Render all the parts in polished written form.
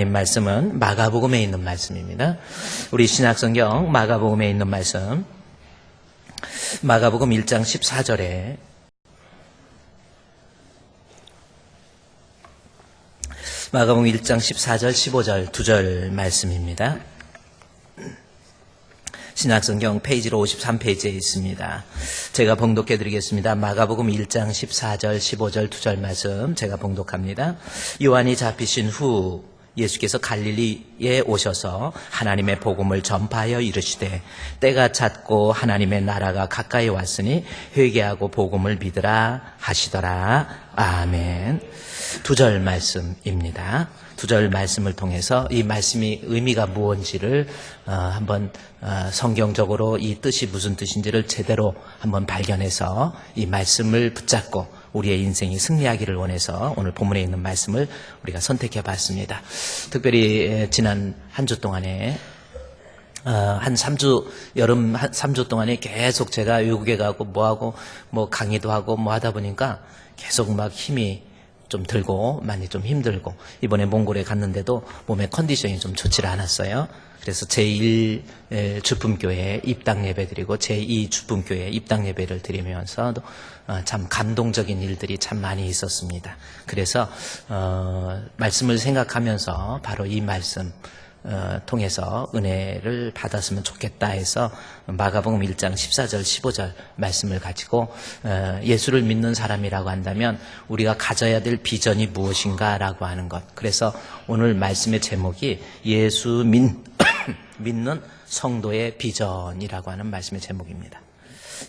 하나님 말씀은 마가복음에 있는 말씀입니다. 우리 신약성경 마가복음에 있는 말씀, 마가복음 1장 14절에 마가복음 1장 14절, 15절 두 절 말씀입니다. 신약성경 페이지로 53페이지에 있습니다. 제가 봉독해 드리겠습니다. 마가복음 1장 14절, 15절 두 절 말씀 제가 봉독합니다. 요한이 잡히신 후 예수께서 갈릴리에 오셔서 하나님의 복음을 전파하여 이르시되 때가 찼고 하나님의 나라가 가까이 왔으니 회개하고 복음을 믿으라 하시더라. 아멘. 두 절 말씀입니다. 두 절 말씀을 통해서 이 말씀이 의미가 무엇인지를 한번 성경적으로 이 뜻이 무슨 뜻인지를 제대로 한번 발견해서 이 말씀을 붙잡고 우리의 인생이 승리하기를 원해서 오늘 본문에 있는 말씀을 우리가 선택해 봤습니다. 특별히 지난 한 주 동안에 한 3주, 여름 한 3주 동안에 계속 제가 외국에 가고 뭐 강의도 하고 뭐 하다 보니까 계속 막 힘이 좀 들고 많이 좀 힘들고 이번에 몽골에 갔는데도 몸의 컨디션이 좀 좋지 않았어요. 그래서 제1 주품교회 입당 예배 드리고 제2 주품교회 입당 예배를 드리면서도 참 감동적인 일들이 참 많이 있었습니다. 그래서 말씀을 생각하면서 바로 이 말씀 통해서 은혜를 받았으면 좋겠다 해서 마가복음 1장 14절 15절 말씀을 가지고 예수를 믿는 사람이라고 한다면 우리가 가져야 될 비전이 무엇인가라고 하는 것. 그래서 오늘 말씀의 제목이 예수 믿는 성도의 비전이라고 하는 말씀의 제목입니다.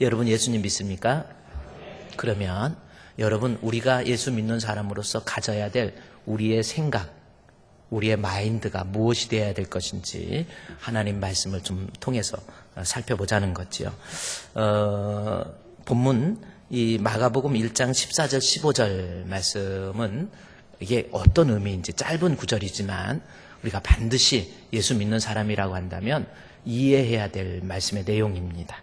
여러분 예수님 믿습니까? 그러면 여러분 우리가 예수 믿는 사람으로서 가져야 될 우리의 생각, 우리의 마인드가 무엇이 되어야 될 것인지 하나님 말씀을 좀 통해서 살펴보자는 거지요. 본문 이 마가복음 1장 14절 15절 말씀은 이게 어떤 의미인지 짧은 구절이지만 우리가 반드시 예수 믿는 사람이라고 한다면 이해해야 될 말씀의 내용입니다.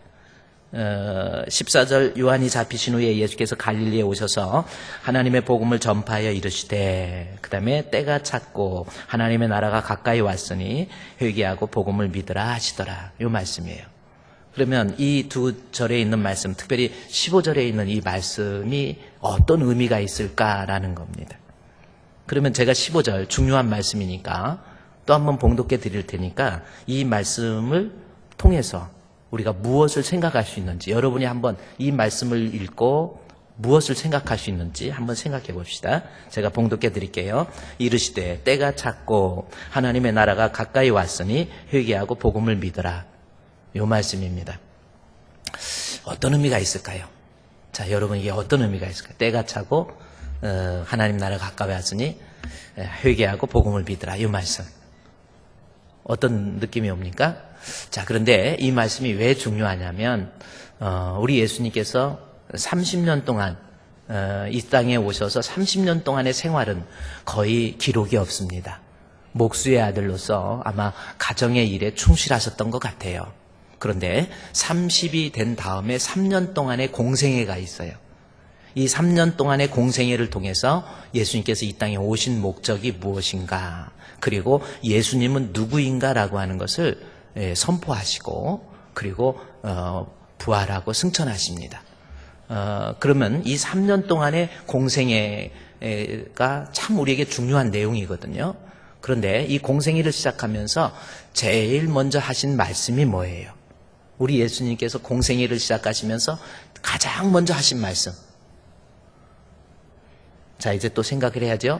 14절 요한이 잡히신 후에 예수께서 갈릴리에 오셔서 하나님의 복음을 전파하여 이르시되 그 다음에 때가 찼고 하나님의 나라가 가까이 왔으니 회개하고 복음을 믿으라 하시더라. 이 말씀이에요. 그러면 이 두 절에 있는 말씀, 특별히 15절에 있는 이 말씀이 어떤 의미가 있을까라는 겁니다. 그러면 제가 15절 중요한 말씀이니까 또 한번 봉독해 드릴 테니까 이 말씀을 통해서 우리가 무엇을 생각할 수 있는지 여러분이 한번 이 말씀을 읽고 무엇을 생각할 수 있는지 한번 생각해 봅시다. 제가 봉독해 드릴게요. 이르시되 때가 찼고 하나님의 나라가 가까이 왔으니 회개하고 복음을 믿으라. 이 말씀입니다. 어떤 의미가 있을까요? 자, 여러분 이게 어떤 의미가 있을까요? 때가 차고 하나님 나라가 가까이 왔으니 회개하고 복음을 믿으라. 이 말씀. 어떤 느낌이 옵니까? 자, 그런데 이 말씀이 왜 중요하냐면 우리 예수님께서 30년 동안 이 땅에 오셔서 30년 동안의 생활은 거의 기록이 없습니다. 목수의 아들로서 아마 가정의 일에 충실하셨던 것 같아요. 그런데 30이 된 다음에 3년 동안의 공생애가 있어요. 이 3년 동안의 공생애를 통해서 예수님께서 이 땅에 오신 목적이 무엇인가, 그리고 예수님은 누구인가라고 하는 것을 선포하시고 그리고 부활하고 승천하십니다. 그러면 이 3년 동안의 공생애가 참 우리에게 중요한 내용이거든요. 그런데 이 공생애를 시작하면서 제일 먼저 하신 말씀이 뭐예요? 우리 예수님께서 공생애를 시작하시면서 가장 먼저 하신 말씀. 자, 이제 또 생각을 해야죠.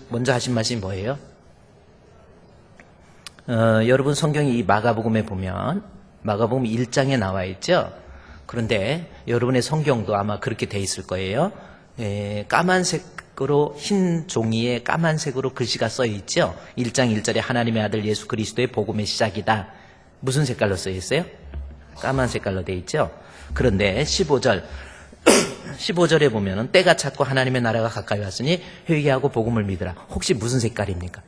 먼저 하신 말씀이 뭐예요? 여러분 성경이 이 마가복음에 보면 마가복음 1장에 나와 있죠. 그런데 여러분의 성경도 아마 그렇게 돼 있을 거예요. 까만색으로 흰 종이에 까만색으로 글씨가 써 있죠. 1장 1절에 하나님의 아들 예수 그리스도의 복음의 시작이다. 무슨 색깔로 써 있어요? 까만 색깔로 돼 있죠. 그런데 15절에 보면은 때가 찼고 하나님의 나라가 가까이 왔으니 회개하고 복음을 믿으라. 혹시 무슨 색깔입니까?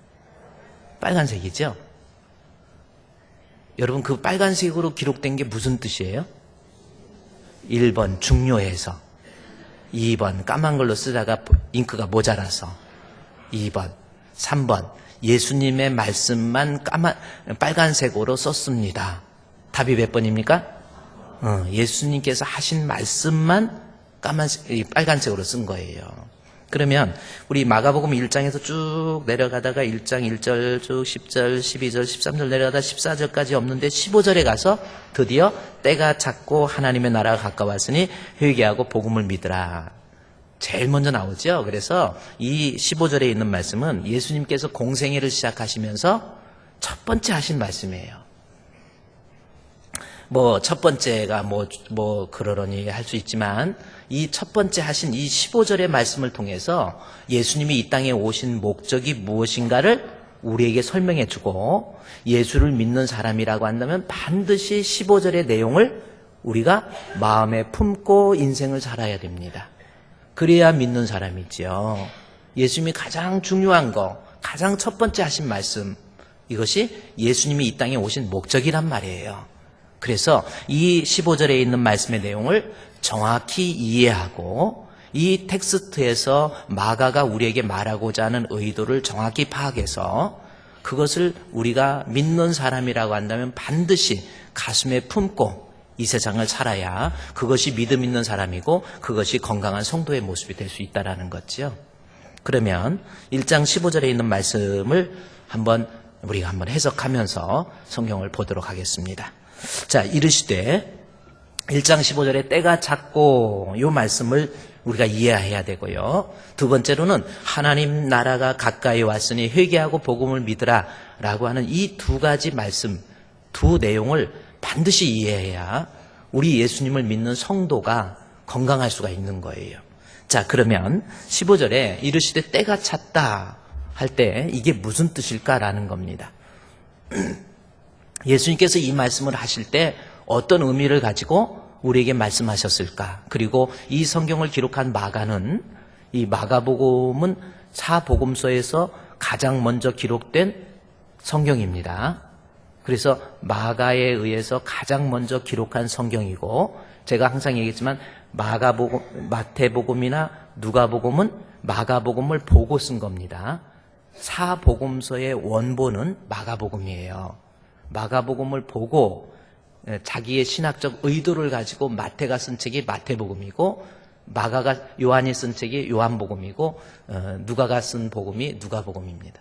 빨간색이죠. 여러분 그 빨간색으로 기록된 게 무슨 뜻이에요? 1번 중요해서, 2번 까만 걸로 쓰다가 잉크가 모자라서, 2번, 3번 예수님의 말씀만 빨간색으로 썼습니다. 답이 몇 번입니까? 예수님께서 하신 말씀만 빨간색으로 쓴 거예요. 그러면 우리 마가복음 1장에서 쭉 내려가다가 1장 1절 쭉 10절, 12절, 13절 내려가다 14절까지 없는데 15절에 가서 드디어 때가 찼고 하나님의 나라가 가까웠으니 회개하고 복음을 믿으라. 제일 먼저 나오죠. 그래서 이 15절에 있는 말씀은 예수님께서 공생애를 시작하시면서 첫 번째 하신 말씀이에요. 첫 번째가 그러려니 할 수 있지만 이 첫 번째 하신 이 15절의 말씀을 통해서 예수님이 이 땅에 오신 목적이 무엇인가를 우리에게 설명해 주고 예수를 믿는 사람이라고 한다면 반드시 15절의 내용을 우리가 마음에 품고 인생을 살아야 됩니다. 그래야 믿는 사람이지요. 예수님이 가장 중요한 거, 가장 첫 번째 하신 말씀, 이것이 예수님이 이 땅에 오신 목적이란 말이에요. 그래서 이 15절에 있는 말씀의 내용을 정확히 이해하고 이 텍스트에서 마가가 우리에게 말하고자 하는 의도를 정확히 파악해서 그것을 우리가 믿는 사람이라고 한다면 반드시 가슴에 품고 이 세상을 살아야 그것이 믿음 있는 사람이고 그것이 건강한 성도의 모습이 될 수 있다는 거죠. 그러면 1장 15절에 있는 말씀을 우리가 한번 해석하면서 성경을 보도록 하겠습니다. 자, 이르시되 1장 15절에 때가 찼고 이 말씀을 우리가 이해해야 되고요. 두 번째로는 하나님 나라가 가까이 왔으니 회개하고 복음을 믿으라 라고 하는 이 두 가지 말씀, 두 내용을 반드시 이해해야 우리 예수님을 믿는 성도가 건강할 수가 있는 거예요. 자, 그러면 15절에 이르시되 때가 찼다 할 때 이게 무슨 뜻일까라는 겁니다. 예수님께서 이 말씀을 하실 때 어떤 의미를 가지고 우리에게 말씀하셨을까? 그리고 이 성경을 기록한 마가는, 이 마가복음은 사복음서에서 가장 먼저 기록된 성경입니다. 그래서 마가에 의해서 가장 먼저 기록한 성경이고, 제가 항상 얘기했지만 마태복음이나 누가복음은 마가복음을 보고 쓴 겁니다. 사복음서의 원본은 마가복음이에요. 마가복음을 보고 자기의 신학적 의도를 가지고 마태가 쓴 책이 마태복음이고, 요한이 쓴 책이 요한복음이고, 누가가 쓴 복음이 누가복음입니다.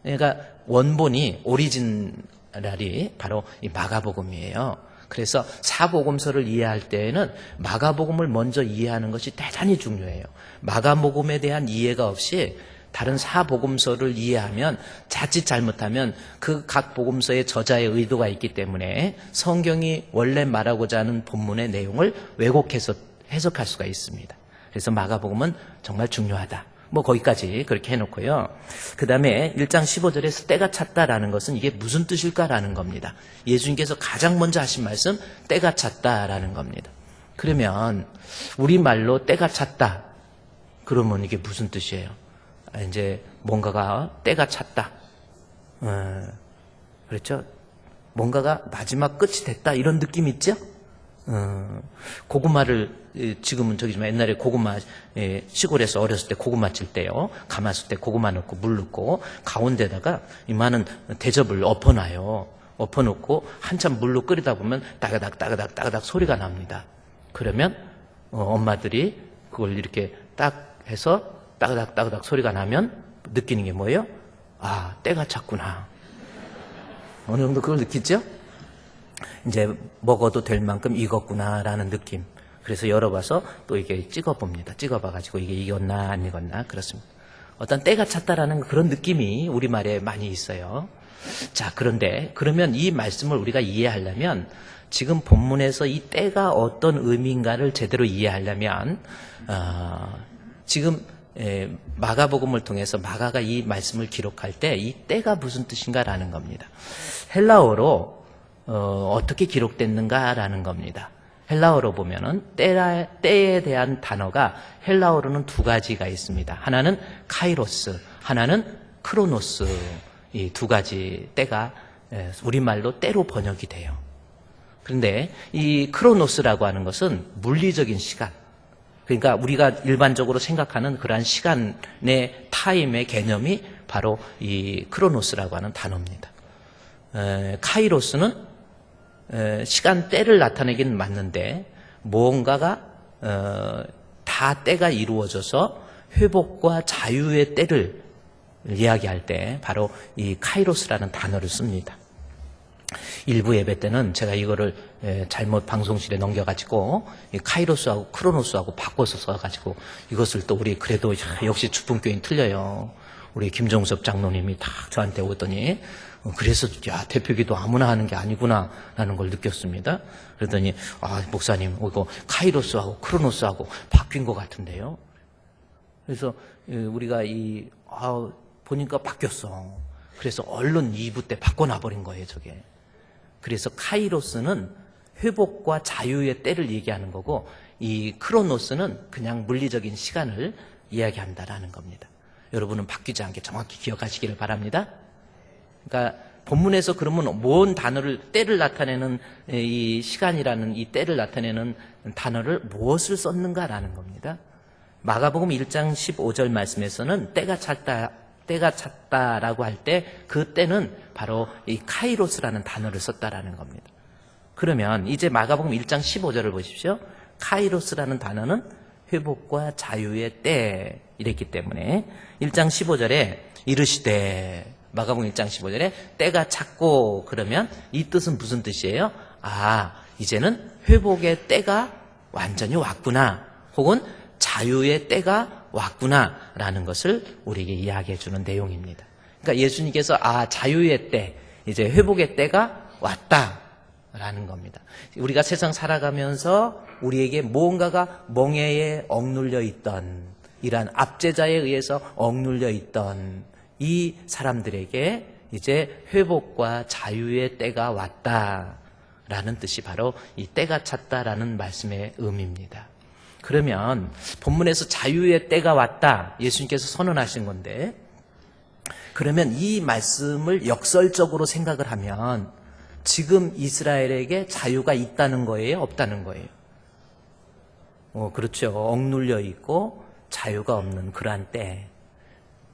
그러니까 원본이 오리지널이 바로 이 마가복음이에요. 그래서 사복음서를 이해할 때에는 마가복음을 먼저 이해하는 것이 대단히 중요해요. 마가복음에 대한 이해가 없이 다른 사복음서를 이해하면 자칫 잘못하면 그 각 복음서의 저자의 의도가 있기 때문에 성경이 원래 말하고자 하는 본문의 내용을 왜곡해서 해석할 수가 있습니다. 그래서 마가복음은 정말 중요하다. 거기까지 그렇게 해놓고요. 그 다음에 1장 15절에서 때가 찼다라는 것은 이게 무슨 뜻일까라는 겁니다. 예수님께서 가장 먼저 하신 말씀, 때가 찼다라는 겁니다. 그러면 우리말로 때가 찼다. 그러면 이게 무슨 뜻이에요? 이제 뭔가가 때가 찼다. 그렇죠? 뭔가가 마지막 끝이 됐다. 이런 느낌 있죠? 고구마를 지금은 옛날에 고구마 시골에서 어렸을 때 고구마 칠 때요. 가마솥 때 고구마 넣고 물 넣고 가운데다가 이만한 대접을 엎어놔요. 엎어놓고 한참 물로 끓이다 보면 따가닥 따가닥 따가닥 소리가 납니다. 그러면 엄마들이 그걸 이렇게 딱 해서 따가닥 따가닥 소리가 나면 느끼는 게 뭐예요? 아, 때가 찼구나. 어느 정도 그걸 느끼죠? 이제 먹어도 될 만큼 익었구나라는 느낌. 그래서 열어봐서 또 이게 찍어봅니다. 찍어봐가지고 이게 익었나 안 익었나 그렇습니다. 어떤 때가 찼다라는 그런 느낌이 우리말에 많이 있어요. 자, 그러면 이 말씀을 우리가 이해하려면 지금 본문에서 이 때가 어떤 의미인가를 제대로 이해하려면 지금 마가복음을 통해서 마가가 이 말씀을 기록할 때 이 때가 무슨 뜻인가라는 겁니다. 헬라어로 어떻게 기록됐는가라는 겁니다. 헬라어로 보면은 때에 대한 단어가 헬라어로는 두 가지가 있습니다. 하나는 카이로스, 하나는 크로노스. 이 두 가지 때가 우리말로 때로 번역이 돼요. 그런데 이 크로노스라고 하는 것은 물리적인 시간. 그러니까 우리가 일반적으로 생각하는 그러한 시간의 타임의 개념이 바로 이 크로노스라고 하는 단어입니다. 카이로스는 시간대를 나타내긴 맞는데 무언가가 다 때가 이루어져서 회복과 자유의 때를 이야기할 때 바로 이 카이로스라는 단어를 씁니다. 일부 예배 때는 제가 이거를 잘못 방송실에 넘겨가지고 카이로스하고 크로노스하고 바꿔서 써가지고 이것을 또 우리 그래도 역시 주품교인 틀려요. 우리 김종섭 장로님이 다 저한테 오더니 그래서 야 대표기도 아무나 하는 게 아니구나 라는 걸 느꼈습니다. 그러더니 목사님 이거 카이로스하고 크로노스하고 바뀐 것 같은데요. 그래서 우리가 보니까 바뀌었어. 그래서 얼른 2부 때 바꿔놔버린 거예요 저게. 그래서 카이로스는 회복과 자유의 때를 얘기하는 거고 이 크로노스는 그냥 물리적인 시간을 이야기한다라는 겁니다. 여러분은 바뀌지 않게 정확히 기억하시기를 바랍니다. 그러니까 본문에서 그러면 뭔 단어를 때를 나타내는 이 시간이라는 이 때를 나타내는 단어를 무엇을 썼는가라는 겁니다. 마가복음 1장 15절 말씀에서는 때가 찼다라고 할 때 그 때는 바로 이 카이로스라는 단어를 썼다라는 겁니다. 그러면 이제 마가복음 1장 15절을 보십시오. 카이로스라는 단어는 회복과 자유의 때 이랬기 때문에 1장 15절에 이르시되 마가복음 1장 15절에 때가 찼고 그러면 이 뜻은 무슨 뜻이에요? 이제는 회복의 때가 완전히 왔구나 혹은 자유의 때가 왔구나라는 것을 우리에게 이야기해 주는 내용입니다. 그러니까 예수님께서 자유의 때, 이제 회복의 때가 왔다라는 겁니다. 우리가 세상 살아가면서 우리에게 무언가가 멍에에 억눌려 있던 이러한 압제자에 의해서 억눌려 있던 이 사람들에게 이제 회복과 자유의 때가 왔다라는 뜻이 바로 이 때가 찼다라는 말씀의 의미입니다. 그러면 본문에서 자유의 때가 왔다 예수님께서 선언하신 건데 그러면 이 말씀을 역설적으로 생각을 하면 지금 이스라엘에게 자유가 있다는 거예요? 없다는 거예요? 그렇죠. 억눌려 있고 자유가 없는 그러한 때,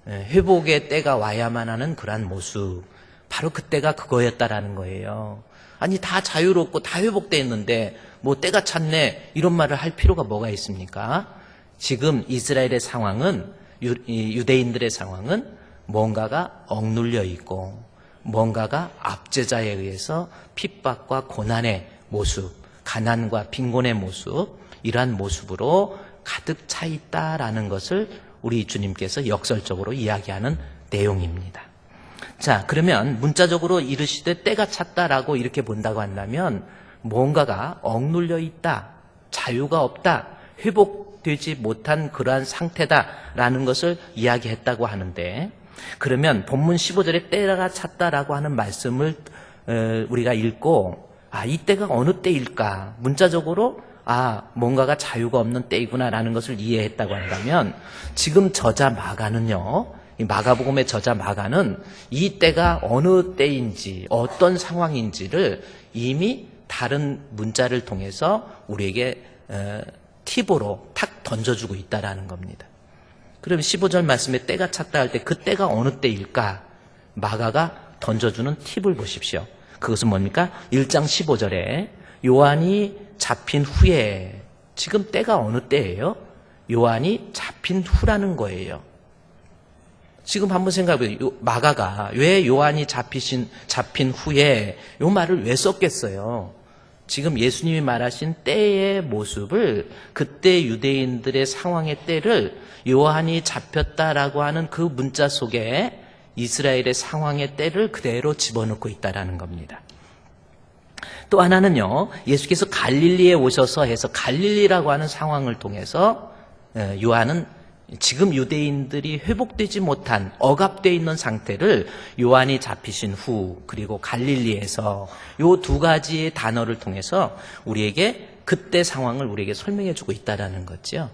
회복의 때가 와야만 하는 그러한 모습, 바로 그때가 그거였다라는 거예요. 아니 다 자유롭고 다 회복되어 있는데 뭐 때가 찼네 이런 말을 할 필요가 뭐가 있습니까? 지금 이스라엘의 상황은 유대인들의 상황은 뭔가가 억눌려 있고 뭔가가 압제자에 의해서 핍박과 고난의 모습, 가난과 빈곤의 모습 이러한 모습으로 가득 차 있다라는 것을 우리 주님께서 역설적으로 이야기하는 내용입니다. 자, 그러면 문자적으로 이르시되 때가 찼다라고 이렇게 본다고 한다면 뭔가가 억눌려 있다, 자유가 없다, 회복되지 못한 그러한 상태다라는 것을 이야기했다고 하는데 그러면 본문 15절에 때가 찼다라고 하는 말씀을 우리가 읽고 이 때가 어느 때일까? 문자적으로 뭔가가 자유가 없는 때이구나라는 것을 이해했다고 한다면 지금 저자 마가는요. 이 마가복음의 저자 마가는 이 때가 어느 때인지 어떤 상황인지를 이미 다른 문자를 통해서 우리에게 팁으로 탁 던져주고 있다라는 겁니다. 그럼 15절 말씀에 때가 찼다 할 때 그 때가 어느 때일까? 마가가 던져주는 팁을 보십시오. 그것은 뭡니까? 1장 15절에 요한이 잡힌 후에 지금 때가 어느 때예요? 요한이 잡힌 후라는 거예요. 지금 한번 생각해보세요. 마가가 왜 요한이 잡힌 후에 요 말을 왜 썼겠어요? 지금 예수님이 말하신 때의 모습을 그때 유대인들의 상황의 때를 요한이 잡혔다라고 하는 그 문자 속에 이스라엘의 상황의 때를 그대로 집어넣고 있다라는 겁니다. 또 하나는요. 예수께서 갈릴리에 오셔서 해서 갈릴리라고 하는 상황을 통해서 요한은 지금 유대인들이 회복되지 못한 억압되어 있는 상태를 요한이 잡히신 후 그리고 갈릴리에서 요 두 가지의 단어를 통해서 우리에게 그때 상황을 우리에게 설명해 주고 있다라는 거죠.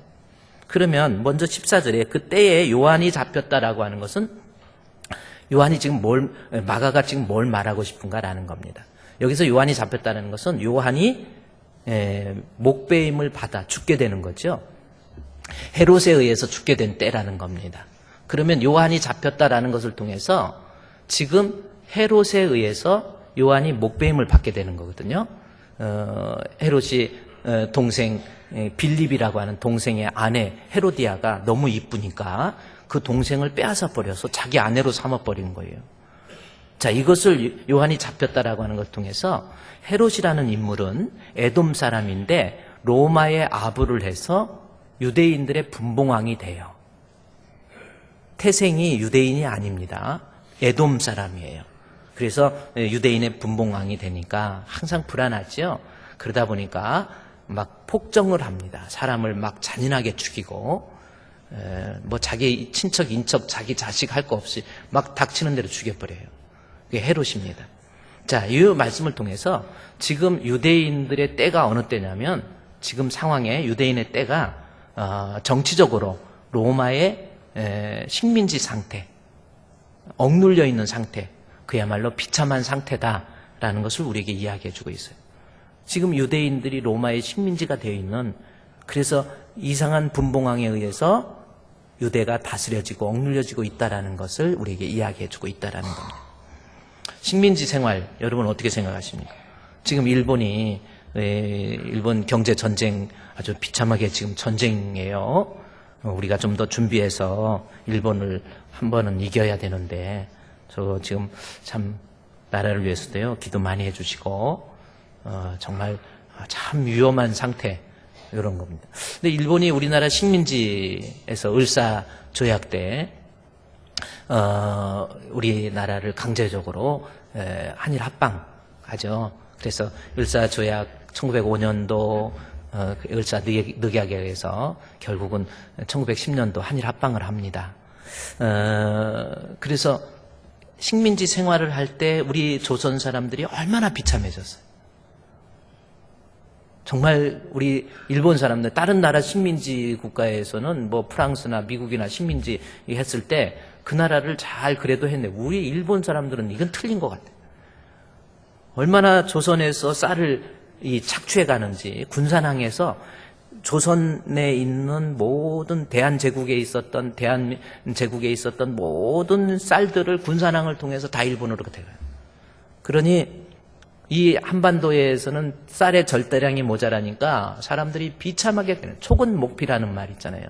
그러면 먼저 14절에 그때에 요한이 잡혔다라고 하는 것은 요한이 지금 마가가 지금 뭘 말하고 싶은가라는 겁니다. 여기서 요한이 잡혔다는 것은 요한이 목배임을 받아 죽게 되는 거죠. 헤롯에 의해서 죽게 된 때라는 겁니다. 그러면 요한이 잡혔다라는 것을 통해서 지금 헤롯에 의해서 요한이 목배임을 받게 되는 거거든요. 헤롯이 동생 빌립이라고 하는 동생의 아내 헤로디아가 너무 이쁘니까 그 동생을 빼앗아 버려서 자기 아내로 삼아버린 거예요. 자, 이것을 요한이 잡혔다라고 하는 것을 통해서 헤롯이라는 인물은 에돔 사람인데 로마의 아부를 해서 유대인들의 분봉왕이 돼요. 태생이 유대인이 아닙니다. 에돔 사람이에요. 그래서 유대인의 분봉왕이 되니까 항상 불안하죠. 그러다 보니까 막 폭정을 합니다. 사람을 막 잔인하게 죽이고 뭐 자기 친척, 인척, 자기 자식 할 거 없이 막 닥치는 대로 죽여버려요. 그게 헤롯입니다. 자, 이 말씀을 통해서 지금 유대인들의 때가 어느 때냐면 지금 상황에 유대인의 때가 정치적으로 로마의 식민지 상태, 억눌려 있는 상태, 그야말로 비참한 상태다라는 것을 우리에게 이야기해 주고 있어요. 지금 유대인들이 로마의 식민지가 되어 있는, 그래서 이상한 분봉왕에 의해서 유대가 다스려지고 억눌려지고 있다라는 것을 우리에게 이야기해 주고 있다라는 겁니다. 식민지 생활, 여러분 어떻게 생각하십니까? 지금 일본이 일본 경제 전쟁 아주 비참하게 지금 전쟁이에요. 우리가 좀 더 준비해서 일본을 한 번은 이겨야 되는데 저 지금 참 나라를 위해서도요 기도 많이 해주시고 정말 참 위험한 상태 이런 겁니다. 근데 일본이 우리나라 식민지에서 을사 조약 때 우리나라를 강제적으로 한일 합방하죠. 그래서 을사 조약 1905년도 을사 늑약에 의해서 결국은 1910년도 한일 합방을 합니다. 그래서 식민지 생활을 할 때 우리 조선 사람들이 얼마나 비참해졌어요. 정말 우리 일본 사람들, 다른 나라 식민지 국가에서는 뭐 프랑스나 미국이나 식민지 했을 때 그 나라를 잘 그래도 했는데 우리 일본 사람들은 이건 틀린 것 같아요. 얼마나 조선에서 쌀을 착취해 가는지, 군산항에서 조선에 있는 모든 대한제국에 있었던 모든 쌀들을 군산항을 통해서 다 일본으로 데려가요. 그러니 이 한반도에서는 쌀의 절대량이 모자라니까 사람들이 비참하게 되는, 촉은 목피라는 말 있잖아요.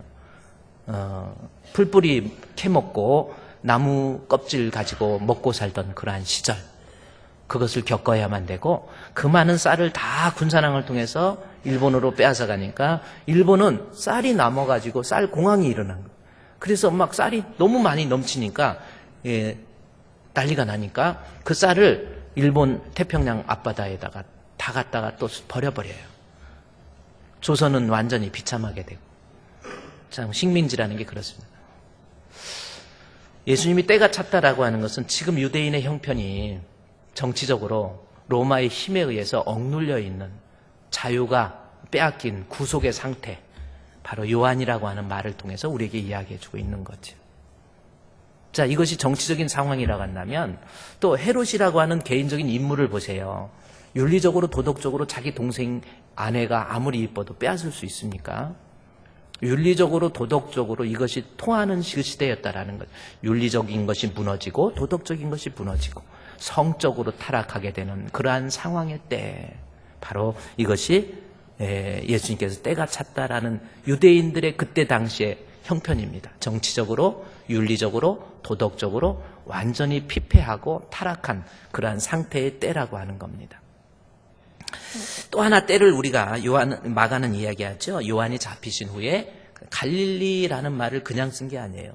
풀뿌리 캐먹고 나무 껍질 가지고 먹고 살던 그러한 시절, 그것을 겪어야만 되고 그 많은 쌀을 다 군산항을 통해서 일본으로 빼앗아 가니까 일본은 쌀이 남아가지고 쌀 공황이 일어난 거예요. 그래서 막 쌀이 너무 많이 넘치니까 난리가 나니까 그 쌀을 일본 태평양 앞바다에다가 다 갖다가 또 버려버려요. 조선은 완전히 비참하게 되고. 참 식민지라는 게 그렇습니다. 예수님이 때가 찼다라고 하는 것은 지금 유대인의 형편이 정치적으로 로마의 힘에 의해서 억눌려 있는, 자유가 빼앗긴 구속의 상태, 바로 요한이라고 하는 말을 통해서 우리에게 이야기해 주고 있는 거죠. 자, 이것이 정치적인 상황이라고 한다면 또 헤롯이라고 하는 개인적인 인물을 보세요. 윤리적으로 도덕적으로 자기 동생 아내가 아무리 이뻐도 빼앗을 수 있습니까? 윤리적으로 도덕적으로 이것이 통하는 시대였다라는 것. 윤리적인 것이 무너지고 도덕적인 것이 무너지고 성적으로 타락하게 되는 그러한 상황의 때, 바로 이것이 예수님께서 때가 찼다라는 유대인들의 그때 당시의 형편입니다. 정치적으로, 윤리적으로, 도덕적으로 완전히 피폐하고 타락한 그러한 상태의 때라고 하는 겁니다. 또 하나 때를 우리가 마가는 이야기하죠. 요한이 잡히신 후에 갈릴리라는 말을 그냥 쓴 게 아니에요.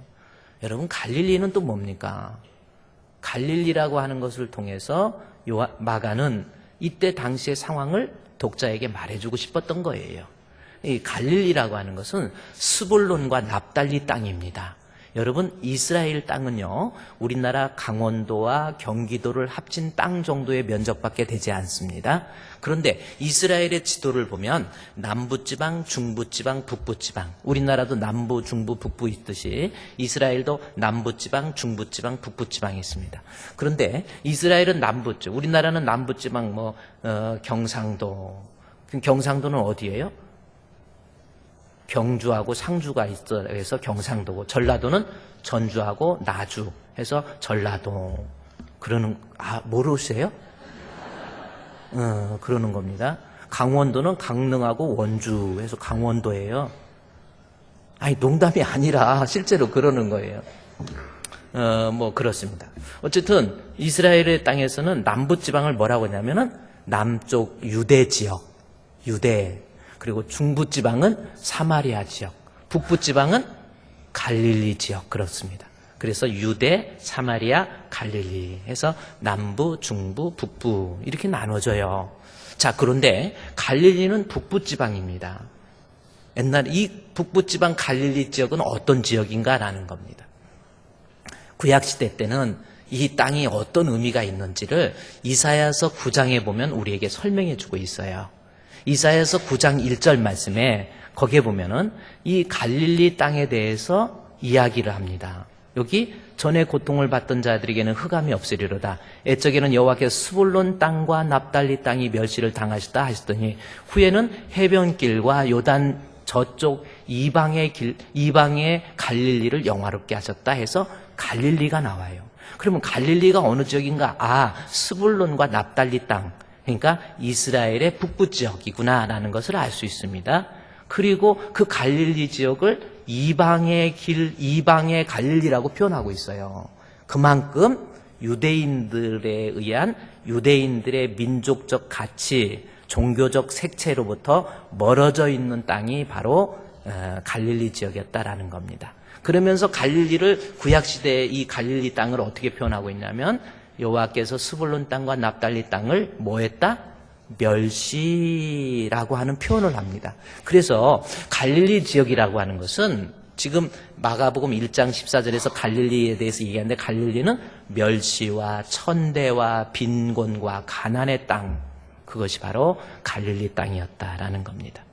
여러분, 갈릴리는 또 뭡니까? 갈릴리라고 하는 것을 통해서 마가는 이때 당시의 상황을 독자에게 말해주고 싶었던 거예요. 이 갈릴리라고 하는 것은 스불론과 납달리 땅입니다. 여러분, 이스라엘 땅은요, 우리나라 강원도와 경기도를 합친 땅 정도의 면적밖에 되지 않습니다. 그런데 이스라엘의 지도를 보면 남부지방, 중부지방, 북부지방, 우리나라도 남부, 중부, 북부 있듯이 이스라엘도 남부지방, 중부지방, 북부지방이 있습니다. 그런데 이스라엘은 남부 쪽, 우리나라는 남부지방, 경상도. 경상도는 어디예요? 경주하고 상주가 있어 해서 경상도고, 전라도는 전주하고 나주 해서 전라도. 그러는, 모르세요? 그러는 겁니다. 강원도는 강릉하고 원주 해서 강원도예요. 아니, 농담이 아니라 실제로 그러는 거예요. 그렇습니다. 어쨌든 이스라엘의 땅에서는 남부지방을 뭐라고 하냐면은 남쪽 유대 지역, 유대, 그리고 중부지방은 사마리아 지역, 북부지방은 갈릴리 지역, 그렇습니다. 그래서 유대, 사마리아, 갈릴리 해서 남부, 중부, 북부 이렇게 나눠져요. 자, 그런데 갈릴리는 북부지방입니다. 옛날 이 북부지방 갈릴리 지역은 어떤 지역인가라는 겁니다. 구약시대 때는 이 땅이 어떤 의미가 있는지를 이사야서 9장에 보면 우리에게 설명해 주고 있어요. 이사야서 9장 1절 말씀에 거기에 보면은 이 갈릴리 땅에 대해서 이야기를 합니다. 여기 전에 고통을 받던 자들에게는 흑암이 없으리로다. 옛적에는 여호와께서 스불론 땅과 납달리 땅이 멸시를 당하셨다 하셨더니 후에는 해변길과 요단 저쪽 이방의 갈릴리를 영화롭게 하셨다 해서 갈릴리가 나와요. 그러면 갈릴리가 어느 지역인가? 스불론과 납달리 땅, 그러니까 이스라엘의 북부 지역이구나라는 것을 알 수 있습니다. 그리고 그 갈릴리 지역을 이방의 길, 이방의 갈릴리라고 표현하고 있어요. 그만큼 유대인들에 의한 유대인들의 민족적 가치, 종교적 색채로부터 멀어져 있는 땅이 바로 갈릴리 지역이었다라는 겁니다. 그러면서 갈릴리를 구약시대의 이 갈릴리 땅을 어떻게 표현하고 있냐면 여호와께서 스불론 땅과 납달리 땅을 뭐했다? 멸시라고 하는 표현을 합니다. 그래서 갈릴리 지역이라고 하는 것은 지금 마가복음 1장 14절에서 갈릴리에 대해서 얘기하는데 갈릴리는 멸시와 천대와 빈곤과 가난의 땅, 그것이 바로 갈릴리 땅이었다라는 겁니다.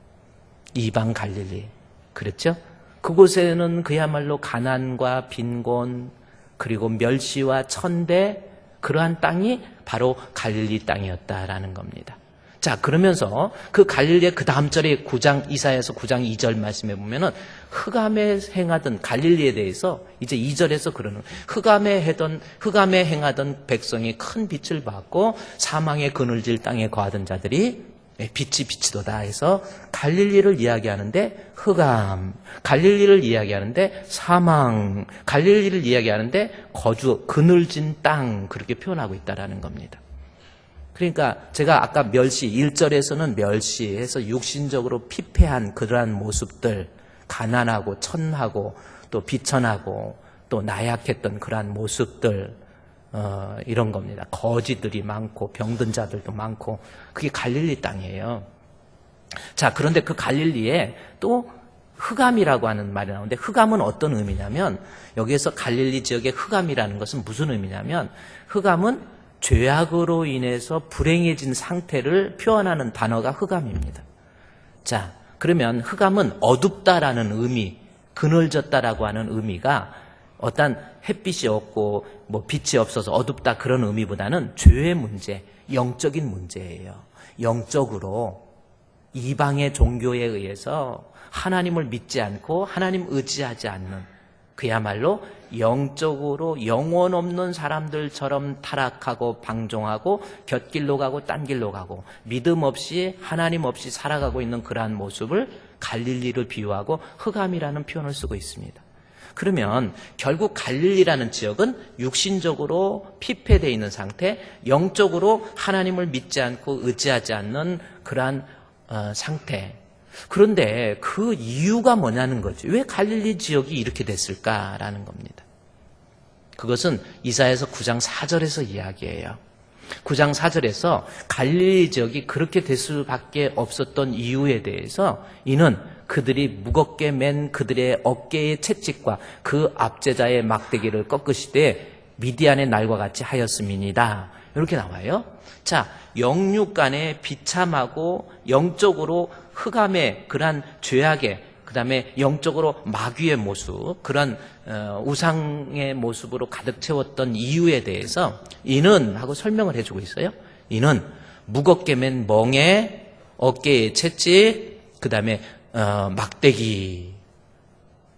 이방 갈릴리, 그렇죠? 그곳에는 그야말로 가난과 빈곤 그리고 멸시와 천대, 그러한 땅이 바로 갈릴리 땅이었다라는 겁니다. 자, 그러면서 그 갈릴리의 그 다음 절에 이사야서 9장 2절 말씀에 보면은 흑암에 행하던 갈릴리에 대해서 이제 2절에서 그러는 흑암에 행하던 백성이 큰 빛을 받고 사망의 그늘질 땅에 거하던 자들이 빛이 비치도다 해서 갈릴리를 이야기하는데 흑암, 갈릴리를 이야기하는데 사망, 갈릴리를 이야기하는데 거주, 그늘진 땅, 그렇게 표현하고 있다라는 겁니다. 그러니까 제가 아까 멸시, 1절에서는 멸시해서 육신적으로 피폐한 그러한 모습들, 가난하고 천하고 또 비천하고 또 나약했던 그러한 모습들, 이런 겁니다. 거지들이 많고 병든 자들도 많고 그게 갈릴리 땅이에요. 자, 그런데 그 갈릴리에 또 흑암이라고 하는 말이 나오는데 흑암은 어떤 의미냐면 여기에서 갈릴리 지역의 흑암이라는 것은 무슨 의미냐면 흑암은 죄악으로 인해서 불행해진 상태를 표현하는 단어가 흑암입니다. 자, 그러면 흑암은 어둡다라는 의미, 그늘졌다라고 하는 의미가 어떤 햇빛이 없고 빛이 없어서 어둡다 그런 의미보다는 죄의 문제, 영적인 문제예요. 영적으로 이방의 종교에 의해서 하나님을 믿지 않고 하나님 의지하지 않는 그야말로 영적으로 영혼 없는 사람들처럼 타락하고 방종하고 곁길로 가고 딴 길로 가고 믿음 없이 하나님 없이 살아가고 있는 그러한 모습을 갈릴리를 비유하고 흑암이라는 표현을 쓰고 있습니다. 그러면 결국 갈릴리라는 지역은 육신적으로 피폐되어 있는 상태, 영적으로 하나님을 믿지 않고 의지하지 않는 그러한 상태. 그런데 그 이유가 뭐냐는 거죠. 왜 갈릴리 지역이 이렇게 됐을까라는 겁니다. 그것은 이사야서 9장 4절에서 이야기해요. 9장 4절에서 갈릴리 지역이 그렇게 될 수밖에 없었던 이유에 대해서 이는 그들이 무겁게 맨 그들의 어깨의 채찍과 그 압제자의 막대기를 꺾으시되 미디안의 날과 같이 하였음이니이다. 이렇게 나와요. 자, 영육 간의 비참하고 영적으로 흑암의 그러한 죄악의 그다음에 영적으로 마귀의 모습, 그런 우상의 모습으로 가득 채웠던 이유에 대해서 이는 하고 설명을 해주고 있어요. 이는 무겁게 맨 멍에 어깨에 채찍, 그다음에 막대기,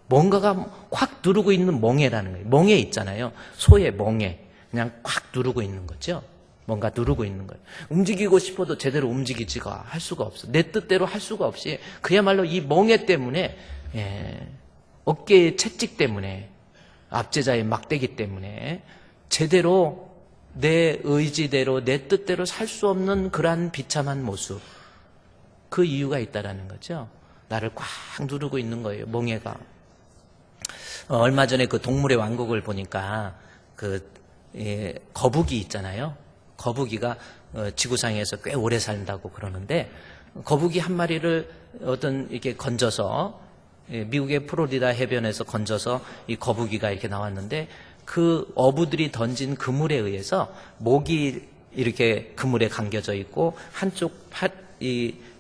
뭔가가 콱 누르고 있는 멍에라는 거예요. 멍에 있잖아요. 소의 멍에. 그냥 콱 누르고 있는 거죠. 뭔가 누르고 있는 거예요. 움직이고 싶어도 제대로 움직이지가 할 수가 없어. 내 뜻대로 할 수가 없이 그야말로 이 멍에 때문에, 어깨의 채찍 때문에, 압제자의 막대기 때문에 제대로 내 의지대로 내 뜻대로 살 수 없는 그러한 비참한 모습. 그 이유가 있다라는 거죠. 나를 꽉 누르고 있는 거예요. 멍에가. 얼마 전에 그 동물의 왕국을 보니까 거북이 있잖아요. 거북이가 지구상에서 꽤 오래 산다고 그러는데 거북이 한 마리를 어떤 이렇게 건져서 미국의 플로리다 해변에서 건져서 이 거북이가 이렇게 나왔는데 그 어부들이 던진 그물에 의해서 목이 이렇게 그물에 감겨져 있고 한쪽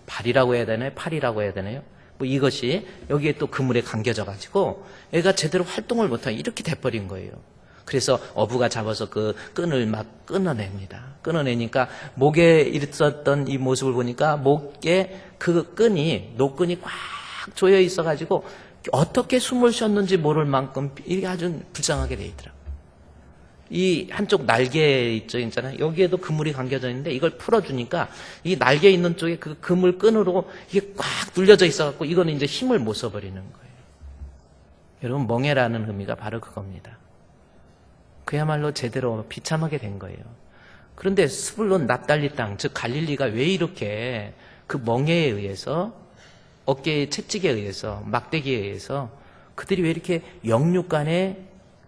발이라고 해야 되나요? 팔이라고 해야 되나요? 뭐 이것이 여기에 또 그물에 감겨져 가지고 애가 제대로 활동을 못하게 이렇게 돼버린 거예요. 그래서 어부가 잡아서 그 끈을 막 끊어냅니다. 끊어내니까 목에 있었던 이 모습을 보니까 목에 그 끈이 노끈이 꽉 조여 있어가지고 어떻게 숨을 쉬었는지 모를 만큼 이게 아주 불쌍하게 돼 있더라고요. 이 한쪽 날개 있잖아요. 여기에도 그물이 감겨져 있는데 이걸 풀어주니까 이 날개 있는 쪽에 그 그물 끈으로 이게 꽉 눌려져 있어갖고 이거는 이제 힘을 못 써버리는 거예요. 여러분, 멍해라는 의미가 바로 그겁니다. 그야말로 제대로 비참하게 된 거예요. 그런데 스불론 납달리 땅, 즉 갈릴리가 왜 이렇게 그 멍해에 의해서, 어깨의 채찍에 의해서, 막대기에 의해서 그들이 왜 이렇게 영육간의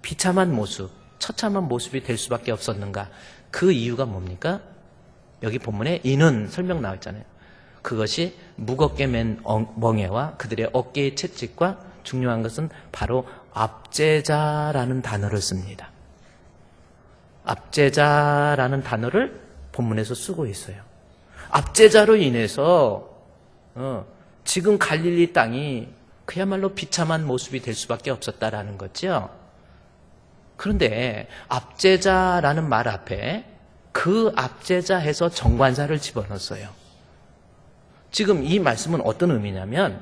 비참한 모습, 처참한 모습이 될 수밖에 없었는가? 그 이유가 뭡니까? 여기 본문에 이는 설명 나왔잖아요. 그것이 무겁게 맨 멍에와 그들의 어깨의 채찍과 중요한 것은 바로 압제자라는 단어를 씁니다. 압제자라는 단어를 본문에서 쓰고 있어요. 압제자로 인해서 지금 갈릴리 땅이 그야말로 비참한 모습이 될 수밖에 없었다라는 거죠. 그런데 압제자라는 말 앞에 그 압제자 해서 정관사를 집어넣었어요. 지금 이 말씀은 어떤 의미냐면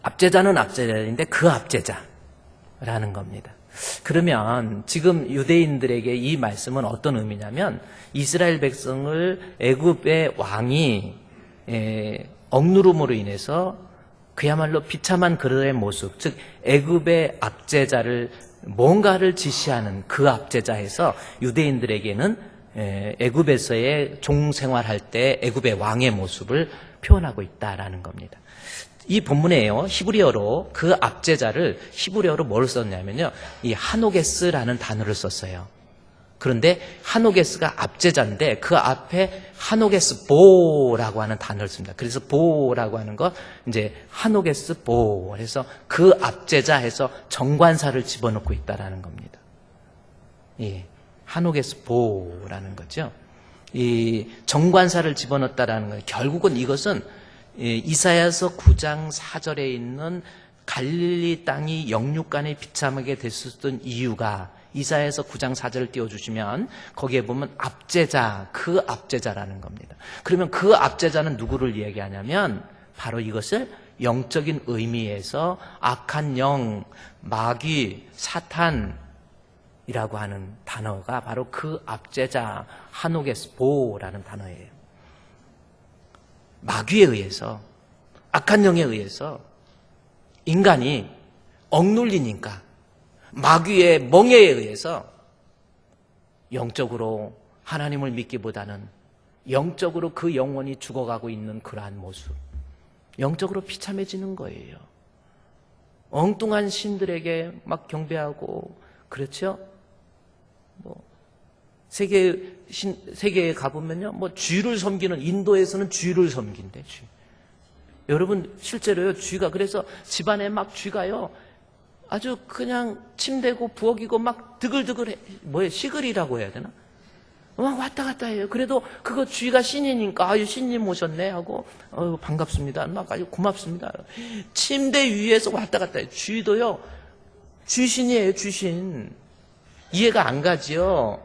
압제자는 압제자인데 그 압제자라는 겁니다. 그러면 지금 유대인들에게 이 말씀은 어떤 의미냐면 이스라엘 백성을 애굽의 왕이 억누름으로 인해서 그야말로 비참한 그들의 모습, 즉 애굽의 압제자를 뭔가를 지시하는 그 압제자에서 유대인들에게는 애굽에서의 종생활할 때 애굽의 왕의 모습을 표현하고 있다라는 겁니다. 이 본문에요, 히브리어로 그 압제자를 히브리어로 뭘 썼냐면요, 이 하노게스라는 단어를 썼어요. 그런데 하노게스가 압제자인데 그 앞에 하노게스 보라고 하는 단어를 씁니다. 그래서 보라고 하는 거 이제 하노게스 보 해서 그 압제자 해서 정관사를 집어넣고 있다라는 겁니다. 예, 하노게스 보라는 거죠. 이 정관사를 집어넣었다라는 거예요. 결국은 이것은 이사야서 9장 4절에 있는 갈릴리 땅이 영육간에 비참하게 됐었던 이유가 이사야서 9장 4절을 띄워주시면 거기에 보면 압제자, 그 압제자라는 겁니다. 그러면 그 압제자는 누구를 얘기하냐면 바로 이것을 영적인 의미에서 악한 영, 마귀, 사탄이라고 하는 단어가 바로 그 압제자 하노게스보라는 단어예요. 마귀에 의해서, 악한 영에 의해서 인간이 억눌리니까 마귀의 멍에에 의해서 영적으로 하나님을 믿기보다는 영적으로 그 영혼이 죽어가고 있는 그러한 모습, 영적으로 비참해지는 거예요. 엉뚱한 신들에게 막 경배하고, 그렇죠? 세계에 가보면요, 쥐를 섬기는, 인도에서는 쥐를 섬긴대, 쥐. 여러분, 실제로요, 쥐가, 그래서 집안에 막 쥐가요, 아주 그냥 침대고 부엌이고 막 드글드글해. 시글이라고 해야 되나? 막 왔다 갔다 해요. 그래도 그거 쥐가 신이니까, 아유, 신님 오셨네 하고, 반갑습니다. 막 아주 고맙습니다. 침대 위에서 왔다 갔다 해요. 쥐도요, 쥐신이에요, 쥐신. 이해가 안 가지요.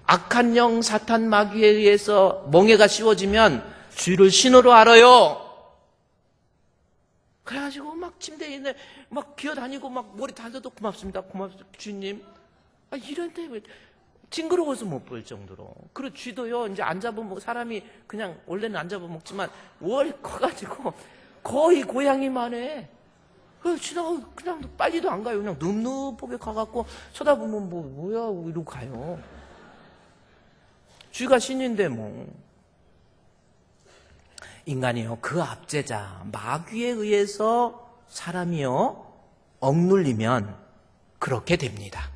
악한 영, 사탄, 마귀에 의해서 멍에가 씌워지면 쥐를 신으로 알아요. 그래가지고 막 침대에 있네, 막 기어다니고 막 머리 다져도 고맙습니다. 주님. 이런데 왜 징그러워서 못 볼 정도로. 그리고 쥐도요, 이제 안 잡아먹, 사람이 그냥 원래는 안 잡아먹지만 월 커가지고 거의 고양이만 해. 지나가 그냥 빨리도 안 가요. 그냥 눕눕하게 가갖고 쳐다보면 뭐야 이러고 가요. 쥐가 신인데 뭐. 인간이요, 그 압제자 마귀에 의해서 사람이요 억눌리면 그렇게 됩니다.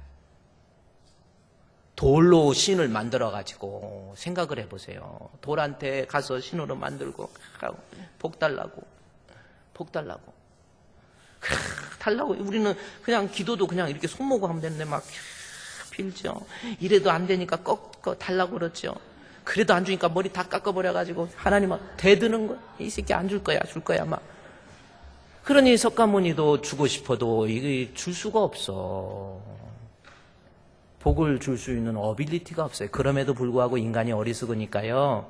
돌로 신을 만들어가지고 생각을 해보세요. 돌한테 가서 신으로 만들고 복 달라고 달라고. 우리는 그냥 기도도 그냥 이렇게 손모고 하면 되는데 막 빌죠. 이래도 안 되니까 꺾어 달라고 그러죠. 그래도 안 주니까 머리 다 깎아버려가지고 하나님은 대드는 거야. 이 새끼 안 줄 거야, 줄 거야 막. 그러니 석가모니도 주고 싶어도 이게 줄 수가 없어. 복을 줄 수 있는 어빌리티가 없어요. 그럼에도 불구하고 인간이 어리석으니까요,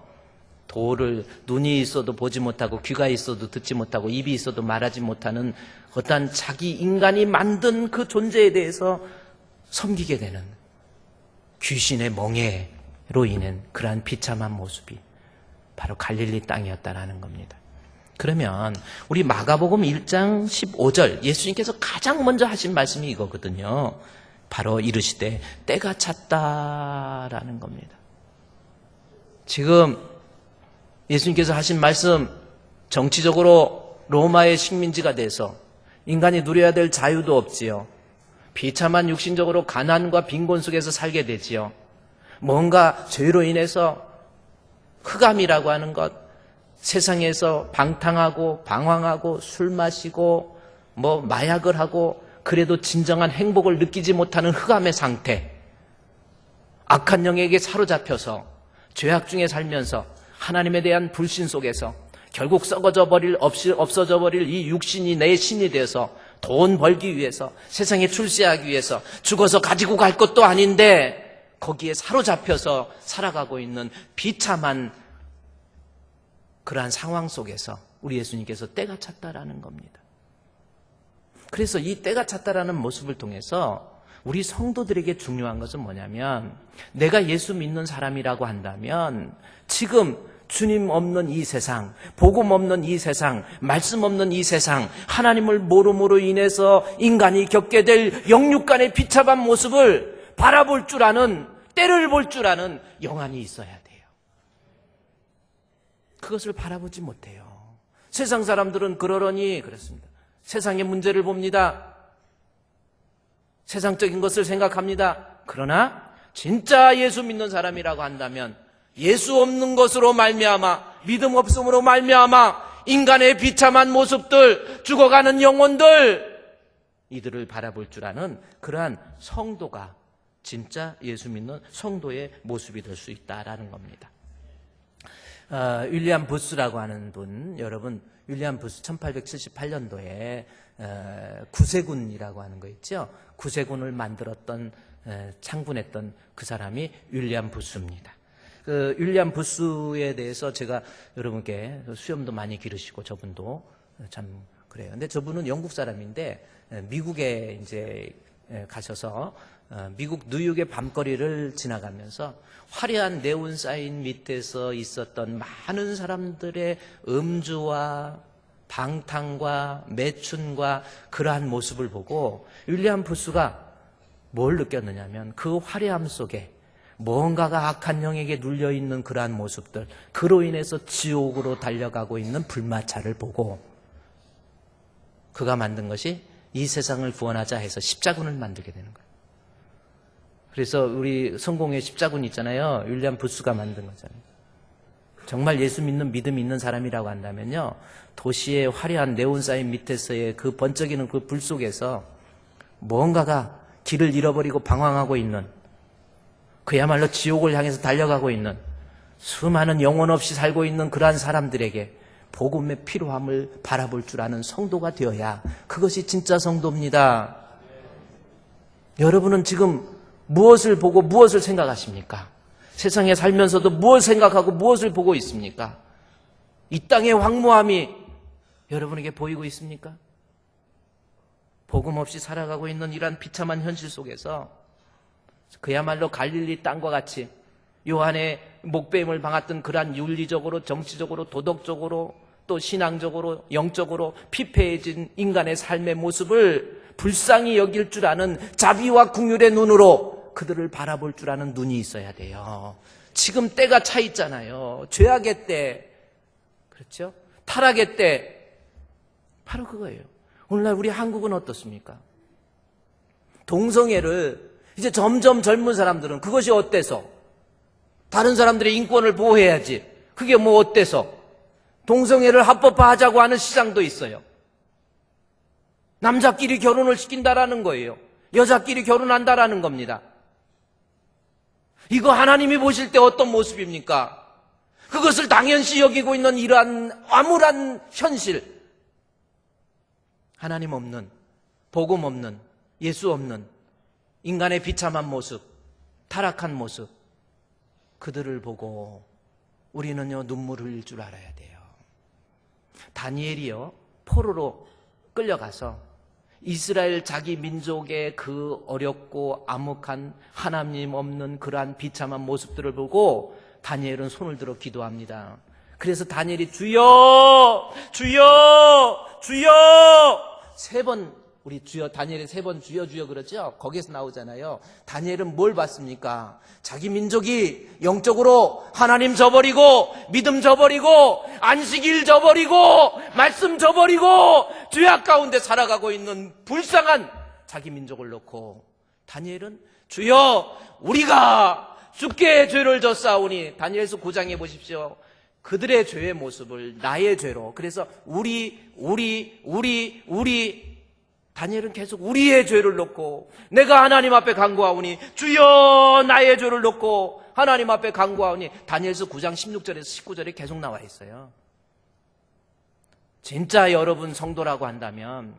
도를 눈이 있어도 보지 못하고 귀가 있어도 듣지 못하고 입이 있어도 말하지 못하는 어떤 자기 인간이 만든 그 존재에 대해서 섬기게 되는 귀신의 멍에로 인한 그러한 비참한 모습이 바로 갈릴리 땅이었다라는 겁니다. 그러면 우리 마가복음 1장 15절 예수님께서 가장 먼저 하신 말씀이 이거거든요. 바로 이르시되 때가 찼다라는 겁니다. 지금 예수님께서 하신 말씀, 정치적으로 로마의 식민지가 돼서 인간이 누려야 될 자유도 없지요. 비참한 육신적으로 가난과 빈곤 속에서 살게 되지요. 뭔가 죄로 인해서 흑암이라고 하는 것, 세상에서 방탕하고 방황하고 술 마시고 마약을 하고 그래도 진정한 행복을 느끼지 못하는 흑암의 상태, 악한 영에게 사로잡혀서 죄악 중에 살면서 하나님에 대한 불신 속에서 결국 없어져 버릴 이 육신이 내 신이 되어서 돈 벌기 위해서, 세상에 출세하기 위해서 죽어서 가지고 갈 것도 아닌데 거기에 사로잡혀서 살아가고 있는 비참한 그러한 상황 속에서 우리 예수님께서 때가 찼다라는 겁니다. 그래서 이 때가 찼다라는 모습을 통해서 우리 성도들에게 중요한 것은 뭐냐면, 내가 예수 믿는 사람이라고 한다면 지금 주님 없는 이 세상, 복음 없는 이 세상, 말씀 없는 이 세상, 하나님을 모름으로 인해서 인간이 겪게 될 영육간의 비참한 모습을 바라볼 줄 아는, 때를 볼 줄 아는 영안이 있어야 돼요. 그것을 바라보지 못해요. 세상 사람들은 그러려니 그렇습니다. 세상의 문제를 봅니다. 세상적인 것을 생각합니다. 그러나 진짜 예수 믿는 사람이라고 한다면 예수 없는 것으로 말미암아, 믿음 없음으로 말미암아 인간의 비참한 모습들, 죽어가는 영혼들, 이들을 바라볼 줄 아는 그러한 성도가 진짜 예수 믿는 성도의 모습이 될 수 있다라는 겁니다. 윌리엄 부스라고 하는 분, 여러분 윌리엄 부스 1878년도에 구세군이라고 하는 거 있죠. 구세군을 만들었던, 창군했던 그 사람이 윌리엄 부스입니다. 그 윌리엄 부스에 대해서 제가 여러분께 수염도 많이 기르시고 저분도 참 그래요. 근데 저분은 영국 사람인데 미국에 이제 가셔서 미국 뉴욕의 밤거리를 지나가면서 화려한 네온 사인 밑에서 있었던 많은 사람들의 음주와 방탕과 매춘과 그러한 모습을 보고 윌리엄 부스가 뭘 느꼈느냐면, 그 화려함 속에 뭔가가 악한 영에게 눌려있는 그러한 모습들, 그로 인해서 지옥으로 달려가고 있는 불마차를 보고 그가 만든 것이 이 세상을 구원하자 해서 십자군을 만들게 되는 거예요. 그래서 우리 성공의 십자군 있잖아요. 윌리엄 부스가 만든 거잖아요. 정말 예수 믿는 믿음 있는 사람이라고 한다면요, 도시의 화려한 네온사인 밑에서의 그 번쩍이는 그 불 속에서 뭔가가 길을 잃어버리고 방황하고 있는, 그야말로 지옥을 향해서 달려가고 있는 수많은 영혼 없이 살고 있는 그러한 사람들에게 복음의 필요함을 바라볼 줄 아는 성도가 되어야 그것이 진짜 성도입니다. 여러분은 지금 무엇을 보고 무엇을 생각하십니까? 세상에 살면서도 무엇을 생각하고 무엇을 보고 있습니까? 이 땅의 황무함이 여러분에게 보이고 있습니까? 복음 없이 살아가고 있는 이러한 비참한 현실 속에서 그야말로 갈릴리 땅과 같이 요한의 목배임을 방았던 그러한 윤리적으로, 정치적으로, 도덕적으로, 또 신앙적으로, 영적으로 피폐해진 인간의 삶의 모습을 불쌍히 여길 줄 아는 자비와 긍휼의 눈으로 그들을 바라볼 줄 아는 눈이 있어야 돼요. 지금 때가 차 있잖아요. 죄악의 때, 그렇죠? 타락의 때, 바로 그거예요. 오늘날 우리 한국은 어떻습니까? 동성애를 이제 점점 젊은 사람들은 그것이 어때서? 다른 사람들의 인권을 보호해야지. 그게 뭐 어때서? 동성애를 합법화하자고 하는 시장도 있어요. 남자끼리 결혼을 시킨다라는 거예요. 여자끼리 결혼한다라는 겁니다. 이거 하나님이 보실 때 어떤 모습입니까? 그것을 당연시 여기고 있는 이러한 암울한 현실. 하나님 없는, 복음 없는, 예수 없는 인간의 비참한 모습, 타락한 모습, 그들을 보고 우리는요 눈물을 흘릴 줄 알아야 돼요. 다니엘이요 포로로 끌려가서 이스라엘 자기 민족의 그 어렵고 암흑한 하나님 없는 그러한 비참한 모습들을 보고 다니엘은 손을 들어 기도합니다. 그래서 다니엘이 주여 주여 주여 세 번, 우리 주여, 다니엘이 세 번 주여 주여 그러죠? 거기에서 나오잖아요. 다니엘은 뭘 봤습니까? 자기 민족이 영적으로 하나님 저버리고 믿음 저버리고 안식일 저버리고 말씀 저버리고 죄악 가운데 살아가고 있는 불쌍한 자기 민족을 놓고 다니엘은 주여 우리가 주께 죄를 졌사오니, 다니엘서 9장에 보십시오. 그들의 죄의 모습을 나의 죄로, 그래서 우리 다니엘은 계속 우리의 죄를 놓고 내가 하나님 앞에 간구하오니 주여 나의 죄를 놓고 하나님 앞에 간구하오니, 다니엘서 9장 16절에서 19절에 계속 나와 있어요. 진짜 여러분 성도라고 한다면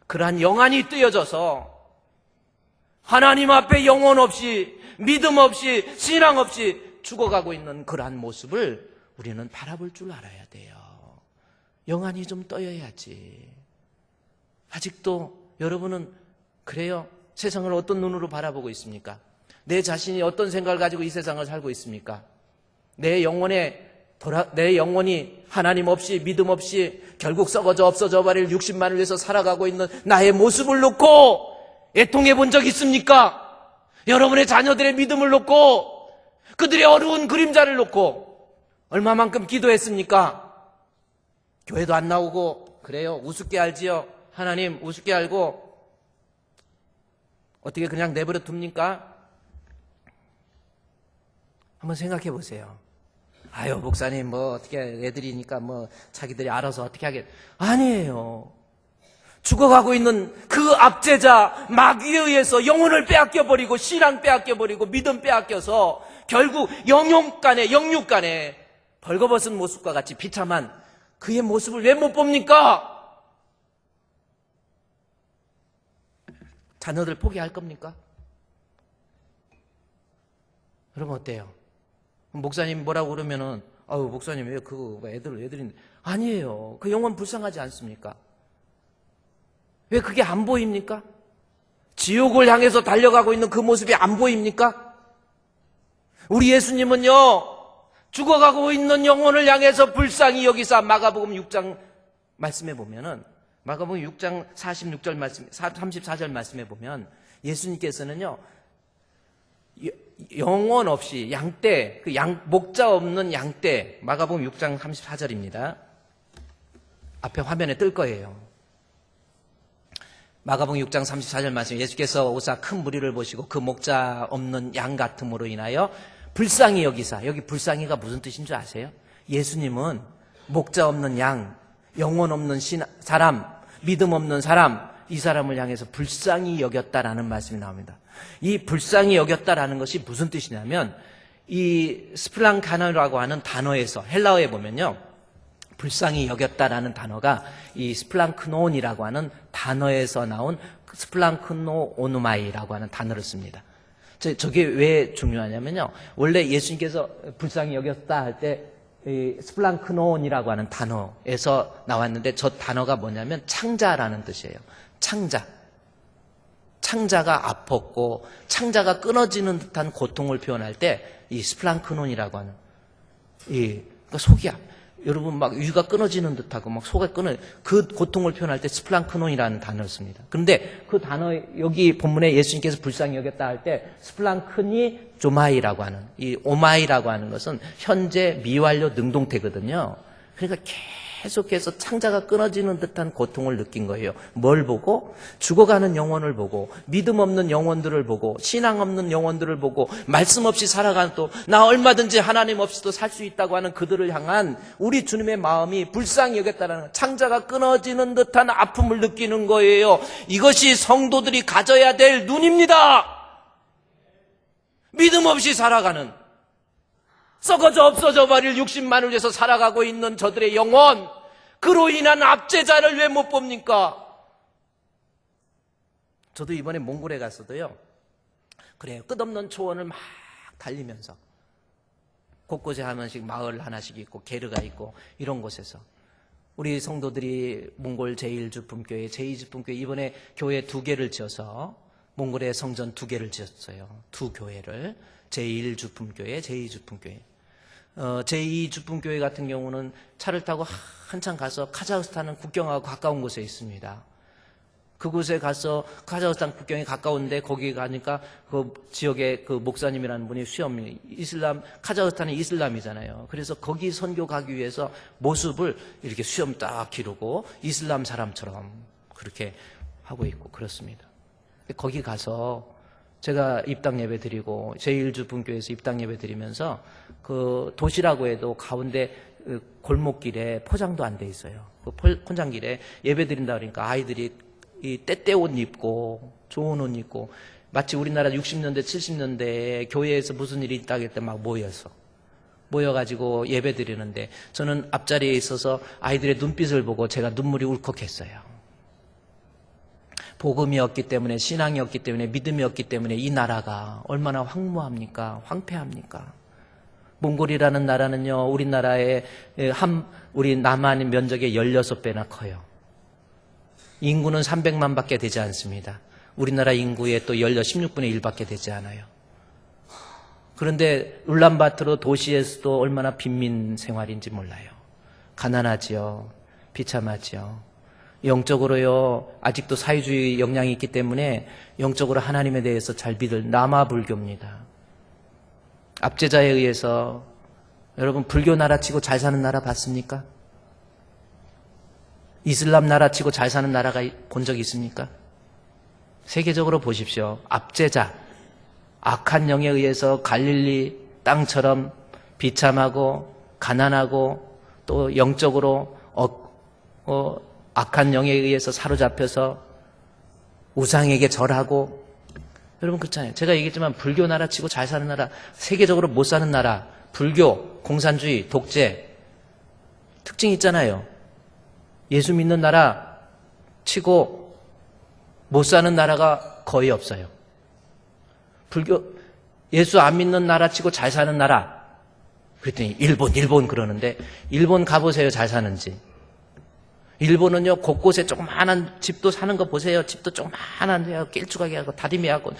그러한 영안이 뜨여져서 하나님 앞에 영혼 없이 믿음 없이 신앙 없이 죽어가고 있는 그러한 모습을 우리는 바라볼 줄 알아야 돼요. 영안이 좀 떠여야지. 아직도 여러분은 그래요? 세상을 어떤 눈으로 바라보고 있습니까? 내 자신이 어떤 생각을 가지고 이 세상을 살고 있습니까? 내 영혼이 하나님 없이 믿음 없이 결국 썩어져 없어져 버릴 육신만을 위해서 살아가고 있는 나의 모습을 놓고 애통해 본 적 있습니까? 여러분의 자녀들의 믿음을 놓고 그들의 어두운 그림자를 놓고 얼마만큼 기도했습니까? 교회도 안 나오고 그래요? 우습게 알지요? 하나님 우습게 알고 어떻게 그냥 내버려 둡니까? 한번 생각해 보세요. 아유 목사님 뭐 어떻게 애들이니까 뭐 자기들이 알아서 어떻게 하겠. 아니에요. 죽어가고 있는 그 압제자 마귀에 의해서 영혼을 빼앗겨버리고 신앙 빼앗겨버리고 믿음 빼앗겨서 결국 영육간에 벌거벗은 모습과 같이 비참한 그의 모습을 왜 못 봅니까? 자녀들 포기할 겁니까? 그러면 어때요? 목사님 뭐라고 그러면은 아유 목사님 왜 그거 애들인데 아니에요. 그 영혼 불쌍하지 않습니까? 왜 그게 안 보입니까? 지옥을 향해서 달려가고 있는 그 모습이 안 보입니까? 우리 예수님은요 죽어가고 있는 영혼을 향해서 불쌍히 여기사 마가복음 6장 말씀해 보면은 마가복음 6장 46절 말씀, 34절 말씀해 보면 예수님께서는요 영혼 없이 양떼, 목자 없는 양떼, 마가복음 6장 34절입니다. 앞에 화면에 뜰 거예요. 마가복음 6장 34절 말씀, 예수께서 오사 큰 무리를 보시고 그 목자 없는 양 같음으로 인하여 불쌍히 여기사, 여기 불쌍히가 무슨 뜻인 줄 아세요? 예수님은 목자 없는 양, 영혼 없는 사람, 믿음 없는 사람, 이 사람을 향해서 불쌍히 여겼다라는 말씀이 나옵니다. 이 불쌍히 여겼다라는 것이 무슨 뜻이냐면 이 스플랑카노라고 하는 단어에서 헬라어에 보면요 불쌍히 여겼다라는 단어가 이 스플랑크논이라고 하는 단어에서 나온 스플랑크노 오누마이라고 하는 단어를 씁니다. 저게 왜 중요하냐면요 원래 예수님께서 불쌍히 여겼다 할 때 이 스플랑크논이라고 하는 단어에서 나왔는데 저 단어가 뭐냐면 창자라는 뜻이에요. 창자. 창자가 아팠고 창자가 끊어지는 듯한 고통을 표현할 때 이 스플랑크논이라고 하는 그러니까 속이야. 여러분 막 위가 끊어지는 듯하고 막 속이 끊어 그 고통을 표현할 때 스플랑크논이라는 단어를 씁니다. 그런데 그 단어 여기 본문에 예수님께서 불쌍히 여겼다 할 때 스플랑크니 조마이라고 하는 이 오마이라고 하는 것은 현재 미완료 능동태거든요. 그러니까 계속해서 창자가 끊어지는 듯한 고통을 느낀 거예요. 뭘 보고? 죽어가는 영혼을 보고 믿음 없는 영혼들을 보고 신앙 없는 영혼들을 보고 말씀 없이 살아가는 또 나 얼마든지 하나님 없이도 살 수 있다고 하는 그들을 향한 우리 주님의 마음이 불쌍히 여겼다는 거. 창자가 끊어지는 듯한 아픔을 느끼는 거예요. 이것이 성도들이 가져야 될 눈입니다. 믿음 없이 살아가는 썩어져 없어져 버릴 육신만을 위해서 살아가고 있는 저들의 영혼, 그로 인한 압제자를 왜 못 봅니까? 저도 이번에 몽골에 갔어도요, 그래요. 끝없는 초원을 막 달리면서 곳곳에 한 번씩 마을 하나씩 있고 게르가 있고 이런 곳에서 우리 성도들이 몽골 제1주품교회, 제2주품교회 이번에 교회 2개를 지어서 몽골에 성전 2개를 지었어요. 2교회를. 제1주품교회, 제2주품교회. 제2주품교회 같은 경우는 차를 타고 한참 가서 카자흐스탄은 국경하고 가까운 곳에 있습니다. 그곳에 가서 카자흐스탄 국경에 가까운데 거기 가니까 그 지역의 그 목사님이라는 분이 수염이 카자흐스탄이 이슬람이잖아요. 그래서 거기 선교 가기 위해서 모습을 이렇게 수염 딱 기르고 이슬람 사람처럼 그렇게 하고 있고 그렇습니다. 거기 가서 제가 입당 예배 드리고 제1주분교회에서 입당 예배 드리면서 그 도시라고 해도 가운데 골목길에 포장도 안 돼 있어요. 그 포장길에 예배 드린다 그러니까 아이들이 이 때때 옷 입고 좋은 옷 입고 마치 우리나라 60년대 70년대에 교회에서 무슨 일이 있다 할 때 막 모여가지고 예배 드리는데 저는 앞자리에 있어서 아이들의 눈빛을 보고 제가 눈물이 울컥했어요. 복음이 없기 때문에 신앙이 없기 때문에 믿음이 없기 때문에 이 나라가 얼마나 황무합니까? 황폐합니까? 몽골이라는 나라는요, 우리나라의 우리 남한 면적의 16배나 커요. 인구는 300만 밖에 되지 않습니다. 우리나라 인구의 또 16분의 1밖에 되지 않아요. 그런데 울란바토르 도시에서도 얼마나 빈민 생활인지 몰라요. 가난하지요. 비참하지요. 영적으로요, 아직도 사회주의 영향이 있기 때문에 영적으로 하나님에 대해서 잘 믿을 남아불교입니다. 압제자에 의해서 여러분 불교 나라치고 잘 사는 나라 봤습니까? 이슬람 나라치고 잘 사는 나라가 본 적 있습니까? 세계적으로 보십시오. 압제자, 악한 영에 의해서 갈릴리 땅처럼 비참하고 가난하고 또 영적으로 악한 영에 의해서 사로잡혀서 우상에게 절하고 여러분 그렇잖아요. 제가 얘기했지만 불교 나라치고 잘 사는 나라, 세계적으로 못 사는 나라, 불교, 공산주의, 독재 특징이 있잖아요. 예수 믿는 나라 치고 못 사는 나라가 거의 없어요. 예수 안 믿는 나라 치고 잘 사는 나라. 그랬더니 일본 그러는데 일본 가보세요. 잘 사는지. 일본은요, 곳곳에 조그마한 집도 사는 거 보세요. 집도 조그마한 길쭉하게 하고 다리미하고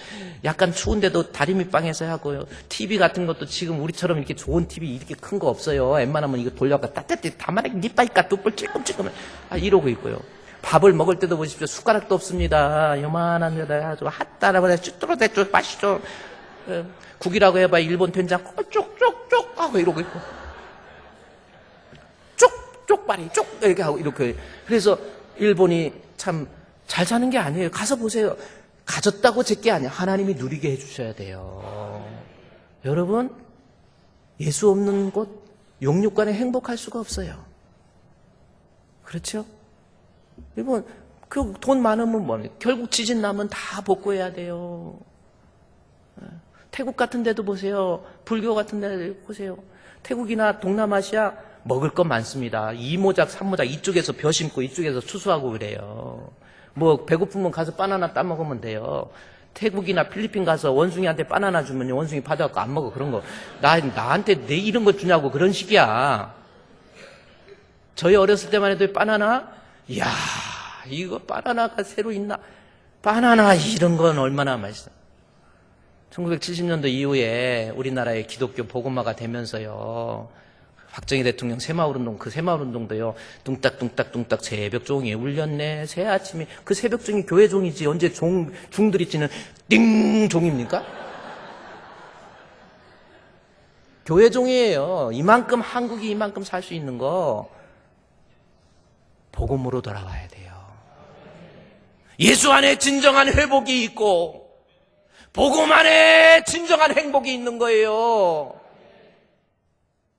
약간 추운데도 다리미방에서 하고요. TV 같은 것도 지금 우리처럼 이렇게 좋은 TV 이렇게 큰 거 없어요. 웬만하면 이거 돌려가 따뜻해 다만하게 니빠니까 뚝불 찔끔찔끔 이러고 있고요. 밥을 먹을 때도 보십시오. 숟가락도 없습니다. 요만한 데다 가지고 핫따라고 쭈뚜루대쭈 마시죠. 국이라고 해봐 일본 된장 쪽쪽쪽 하고 이러고 있고. 쪽발이 쪽 이렇게 하고 이렇게. 그래서 일본이 참 잘 사는 게 아니에요. 가서 보세요. 가졌다고 제게 아니야. 하나님이 누리게 해주셔야 돼요. 여러분 예수 없는 곳 영육간에 행복할 수가 없어요. 그렇죠? 일본 그 돈 많으면 뭐 결국 지진 나면 다 복구해야 돼요. 태국 같은 데도 보세요. 불교 같은 데도 보세요. 태국이나 동남아시아 먹을 것 많습니다. 2모작, 3모작 이쪽에서 벼 심고 이쪽에서 추수하고 그래요. 뭐 배고프면 가서 바나나 따 먹으면 돼요. 태국이나 필리핀 가서 원숭이한테 바나나 주면 원숭이 받아갖고 안 먹어. 그런 거. 나한테 내 이런 거 주냐고 그런 식이야. 저희 어렸을 때만 해도 바나나? 이야, 이거 바나나가 새로 있나? 바나나 이런 건 얼마나 맛있어. 1970년도 이후에 우리나라의 기독교 복음화가 되면서요. 박정희 대통령 새마을운동, 그 새마을운동도요. 뚱딱뚱딱뚱딱 새벽종이 울렸네. 새아침이. 그 새벽종이 교회종이지. 언제 중들이 치는 띵종입니까? 교회종이에요. 이만큼 한국이 이만큼 살 수 있는 거 복음으로 돌아와야 돼요. 예수 안에 진정한 회복이 있고 복음 안에 진정한 행복이 있는 거예요.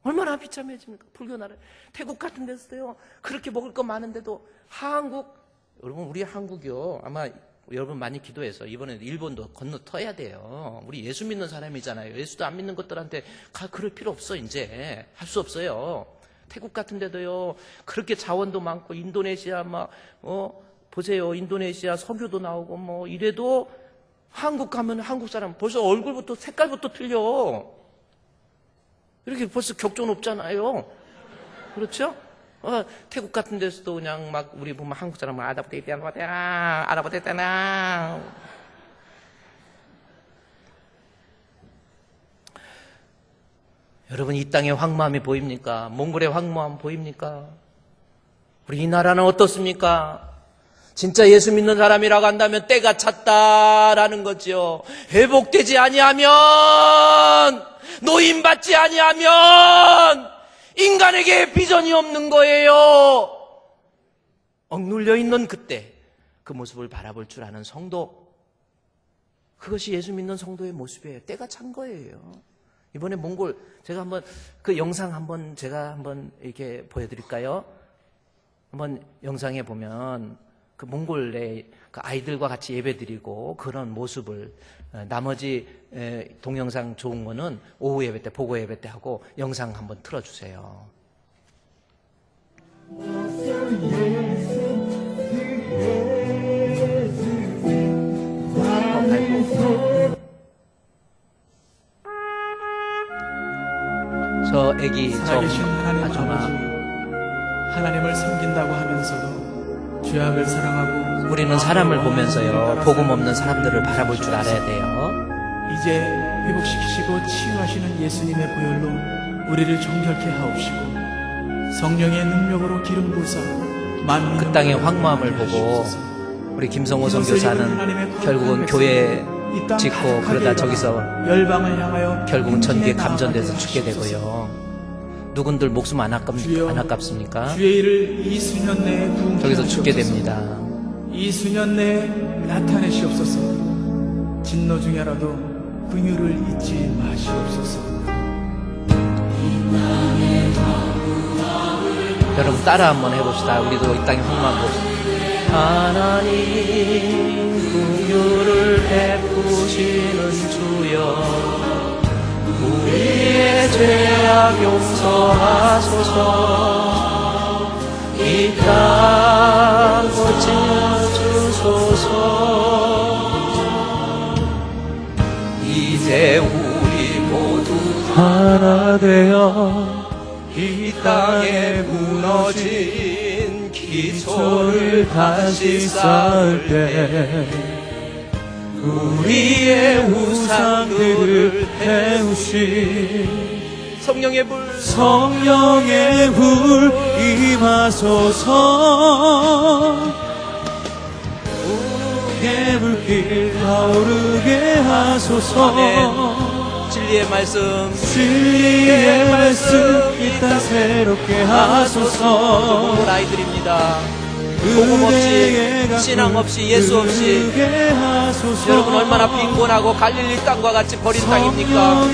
얼마나 비참해집니까? 불교 나라 태국 같은 데서요 그렇게 먹을 거 많은데도 한국, 여러분 우리 한국이요 아마 여러분 많이 기도해서 이번에 일본도 건너터야 돼요. 우리 예수 믿는 사람이잖아요. 예수도 안 믿는 것들한테 그럴 필요 없어. 이제 할 수 없어요. 태국 같은 데도요 그렇게 자원도 많고 인도네시아 보세요. 인도네시아 석유도 나오고 이래도 한국 가면 한국 사람 벌써 얼굴부터 색깔부터 틀려. 이렇게 벌써 격조 높잖아요. 그렇죠? 태국 같은 데서도 그냥 막 우리 보면 한국 사람은 알아보대잖아. 여러분 이 땅의 황무함이 보입니까? 몽골의 황무함 보입니까? 우리 이 나라는 어떻습니까? 진짜 예수 믿는 사람이라고 한다면 때가 찼다라는 거죠. 회복되지 아니하면, 노임받지 아니하면 인간에게 비전이 없는 거예요. 억눌려 있는 그때 그 모습을 바라볼 줄 아는 성도, 그것이 예수 믿는 성도의 모습이에요. 때가 찬 거예요. 이번에 몽골 제가 한번 그 영상 제가 한번 이렇게 보여드릴까요? 한번 영상에 보면 그 몽골의 그 아이들과 같이 예배드리고 그런 모습을, 나머지 동영상 좋은 거는 오후 예배 때, 보고 예배 때 하고 영상 한번 틀어주세요. 저 애기, 저 살아계신 하나님 아줌마, 아버지, 하나님을 섬긴다고 하면서도 죄악을 사랑하고 우리는 사람을 보면서요 복음 없는 사람들을 바라볼 줄 알아야 돼요. 이제 회복시키시고 치유하시는 예수님의 보혈로 우리를 정결케 하옵시고 성령의 능력으로 기름 부으사 만민을 그 땅의 황무함을 보고 우리 김성호 선교사는 결국은 교회 짓고 그러다 저기서 열방을 향하여 결국은 전기에 감전돼서 죽게 되고요. 누군들 목숨 안 아깝습니까? 주의 일을 이 수년 내에 부흥케 저기서 죽게 하시옵소서. 됩니다. 이 수년 내에 나타내시옵소서. 진노 중에라도 긍휼을 잊지 마시옵소서. 여러분 따라 한번 해봅시다. 우리도 이 땅에 황무함 봅시다. 하나님 긍휼을 베푸시는 주여, 우리의 죄악 용서하소서. 이 땅 고쳐주소서. 이제 우리 모두 하나 되어 이 땅에 무너진 기초를 다시 쌓을 때 우리의 우상들을 태우신 성령의 불 임하소서. 우리의 불길 타오르게 하소서. 진리의 말씀 이 땅 새롭게 하소서. 몽골 아이들입니다. 복음 없이, 신앙 없이, 예수 없이 여러분 얼마나 빈곤하고 갈릴리 땅과 같이 버린 땅입니까?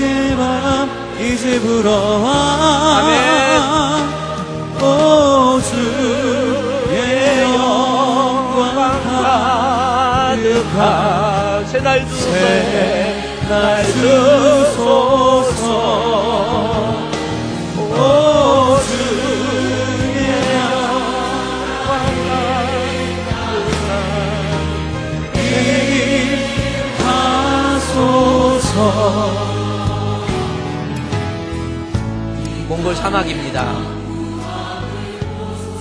이제 불어와 오 주의 영광 가득한 새날 주소서. 오 주의 영광 가득한 이 몽골 사막입니다.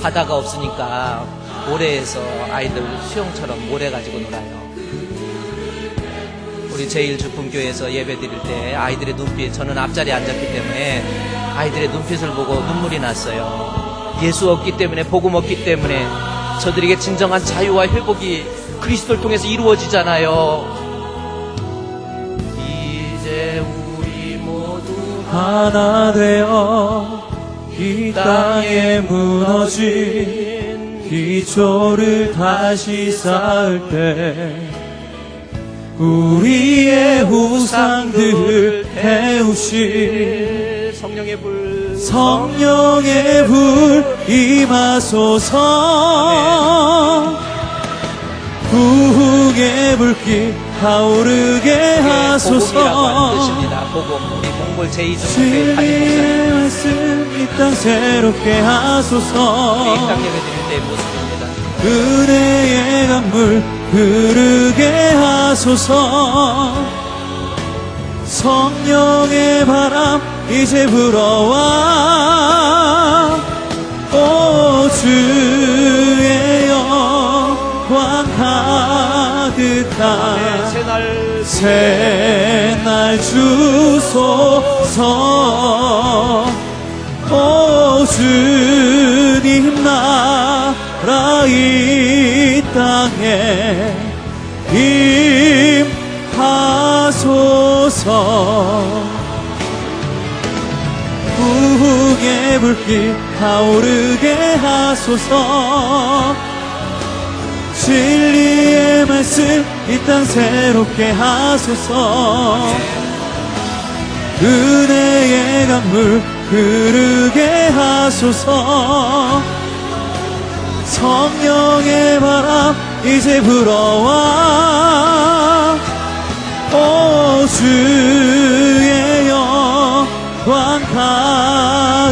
바다가 없으니까 모래에서 아이들 수영처럼 모래 가지고 놀아요. 우리 제1주품교회에서 예배 드릴 때 아이들의 눈빛, 저는 앞자리에 앉았기 때문에 아이들의 눈빛을 보고 눈물이 났어요. 예수 없기 때문에, 복음 없기 때문에 저들에게 진정한 자유와 회복이 그리스도를 통해서 이루어지잖아요. 이제 우리 모두 하나 되어 이 땅에 무너진 기초를 다시 쌓을 때 우리의 우상들을 태우실 성령의 불 임하소서. 부흥의 불길 타오르게 복음이라고 하는 하소서. 뜻입니다. 복음. 우리 몽골 제2주교회 진리의 말씀 이 땅 새롭게 하소서. 이 땅 예배 드릴 때의 모습입니다. 은혜의 강물 흐르게 하소서. 성령의 바람 이제 불어와 오 주의 영광 가득한 새날 주소서. 오 주님 나라 이 땅에 임하소서. 부흥의 불길 타오르게 하소서. 진리의 말씀 이 땅 새롭게 하소서. 은혜의 강물 흐르게 하소서. 성령의 바람 이제 불어와 오 주의 영광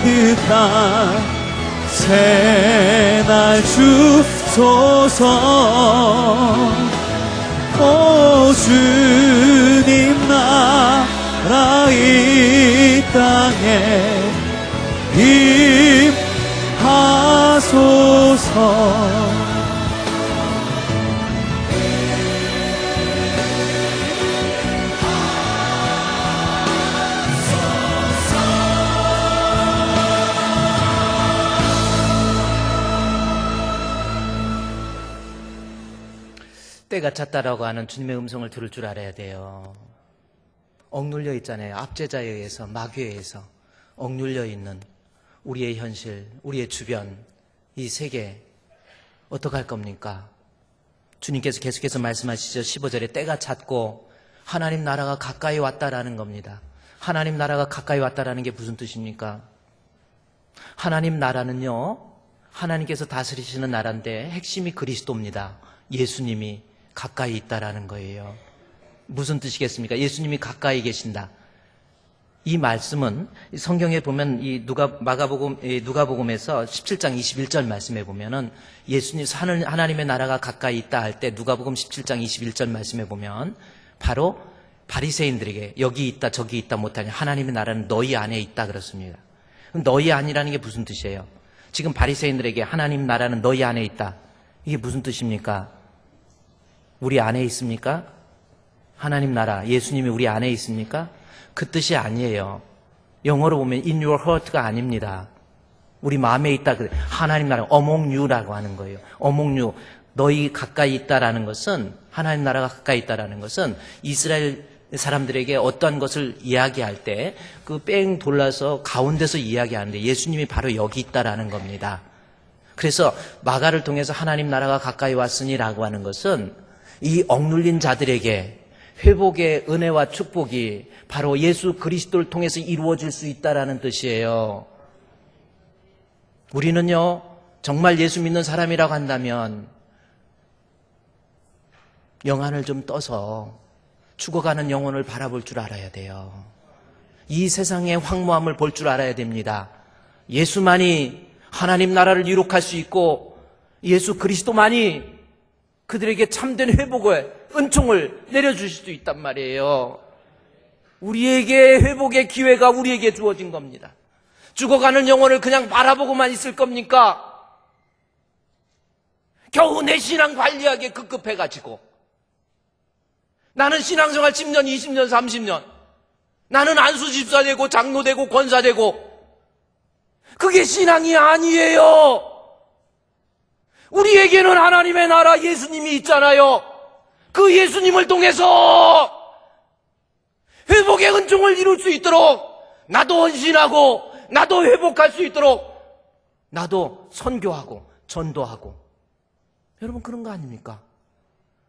가득한 새날 주소서. 오 주님 나라 이 땅에 임하소서. 때가 찼다라고 하는 주님의 음성을 들을 줄 알아야 돼요. 억눌려 있잖아요. 압제자에 의해서, 마귀에 의해서 억눌려 있는 우리의 현실, 우리의 주변, 이 세계 어떡할 겁니까? 주님께서 계속해서 말씀하시죠. 15절에 때가 찼고 하나님 나라가 가까이 왔다라는 겁니다. 하나님 나라가 가까이 왔다라는 게 무슨 뜻입니까? 하나님 나라는요, 하나님께서 다스리시는 나라인데 핵심이 그리스도입니다. 예수님이 가까이 있다라는 거예요. 무슨 뜻이겠습니까? 예수님이 가까이 계신다. 이 말씀은 성경에 보면 이 누가복음에서 17장 21절 말씀에 보면은 예수님 하나님의 나라가 가까이 있다 할 때 누가복음 17장 21절 말씀에 보면 바로 바리새인들에게 여기 있다 저기 있다 못하냐 하나님의 나라는 너희 안에 있다 그렇습니다. 그럼 너희 안이라는 게 무슨 뜻이에요? 지금 바리새인들에게 하나님 나라는 너희 안에 있다. 이게 무슨 뜻입니까? 우리 안에 있습니까? 하나님 나라, 예수님이 우리 안에 있습니까? 그 뜻이 아니에요. 영어로 보면 in your heart가 아닙니다. 우리 마음에 있다. 하나님 나라, among you라고 하는 거예요. among you, 너희 가까이 있다라는 것은, 하나님 나라가 가까이 있다라는 것은 이스라엘 사람들에게 어떠한 것을 이야기할 때 그 뺑 돌라서 가운데서 이야기하는데 예수님이 바로 여기 있다라는 겁니다. 그래서 마가를 통해서 하나님 나라가 가까이 왔으니라고 하는 것은 이 억눌린 자들에게 회복의 은혜와 축복이 바로 예수 그리스도를 통해서 이루어질 수 있다라는 뜻이에요. 우리는요, 정말 예수 믿는 사람이라고 한다면 영안을 좀 떠서 죽어가는 영혼을 바라볼 줄 알아야 돼요. 이 세상의 황무함을 볼 줄 알아야 됩니다. 예수만이 하나님 나라를 이룩할 수 있고 예수 그리스도만이 그들에게 참된 회복의 은총을 내려주실 수 있단 말이에요. 우리에게 회복의 기회가 우리에게 주어진 겁니다. 죽어가는 영혼을 그냥 바라보고만 있을 겁니까? 겨우 내 신앙 관리하기에 급급해가지고 나는 신앙생활 10년, 20년, 30년 나는 안수 집사 되고 장로 되고 권사 되고 그게 신앙이 아니에요. 우리에게는 하나님의 나라 예수님이 있잖아요. 그 예수님을 통해서 회복의 은총을 이룰 수 있도록 나도 헌신하고 나도 회복할 수 있도록 나도 선교하고 전도하고. 여러분 그런 거 아닙니까?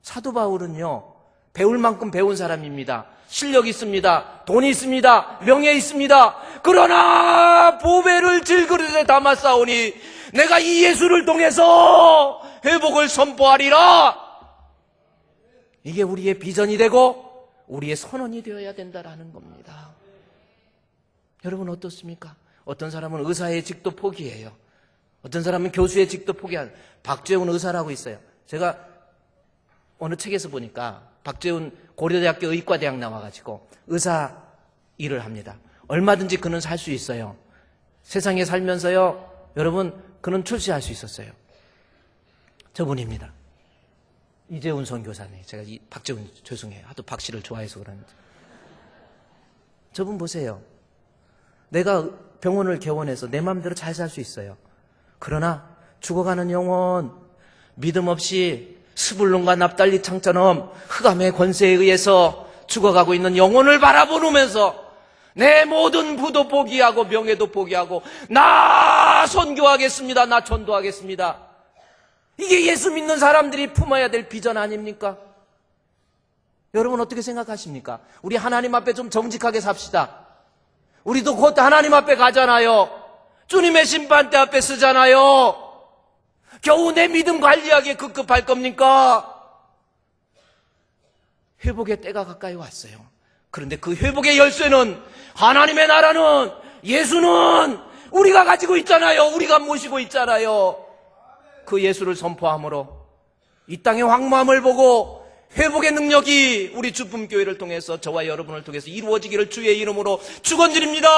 사도 바울은요 배울 만큼 배운 사람입니다. 실력 있습니다. 돈이 있습니다. 명예 있습니다. 그러나 보배를 질그릇에 담아 싸우니 내가 이 예수를 통해서 회복을 선포하리라. 이게 우리의 비전이 되고 우리의 선언이 되어야 된다라는 겁니다. 여러분 어떻습니까? 어떤 사람은 의사의 직도 포기해요. 어떤 사람은 교수의 직도 포기한. 박재훈 의사라고 있어요. 제가 어느 책에서 보니까 박재훈 고려대학교 의과대학 나와가지고 의사 일을 합니다. 얼마든지 그는 살 수 있어요. 세상에 살면서요, 여러분 그는 출세할 수 있었어요. 저분입니다. 이재훈 선교사님. 제가 이 박재훈 죄송해요. 하도 박 씨를 좋아해서 그러는데. 저분 보세요. 내가 병원을 개원해서 내 마음대로 잘 살 수 있어요. 그러나 죽어가는 영혼, 믿음 없이 스불론과 납달리 창처럼 흑암의 권세에 의해서 죽어가고 있는 영혼을 바라보면서 내 모든 부도 포기하고 명예도 포기하고 나 선교하겠습니다. 나 전도하겠습니다. 이게 예수 믿는 사람들이 품어야 될 비전 아닙니까? 여러분 어떻게 생각하십니까? 우리 하나님 앞에 좀 정직하게 삽시다. 우리도 곧 하나님 앞에 가잖아요. 주님의 심판대 앞에 서잖아요. 겨우 내 믿음 관리하기에 급급할 겁니까? 회복의 때가 가까이 왔어요. 그런데 그 회복의 열쇠는 하나님의 나라는 예수는 우리가 가지고 있잖아요. 우리가 모시고 있잖아요. 그 예수를 선포함으로 이 땅의 황무함을 보고 회복의 능력이 우리 주품교회를 통해서 저와 여러분을 통해서 이루어지기를 주의 이름으로 축원드립니다.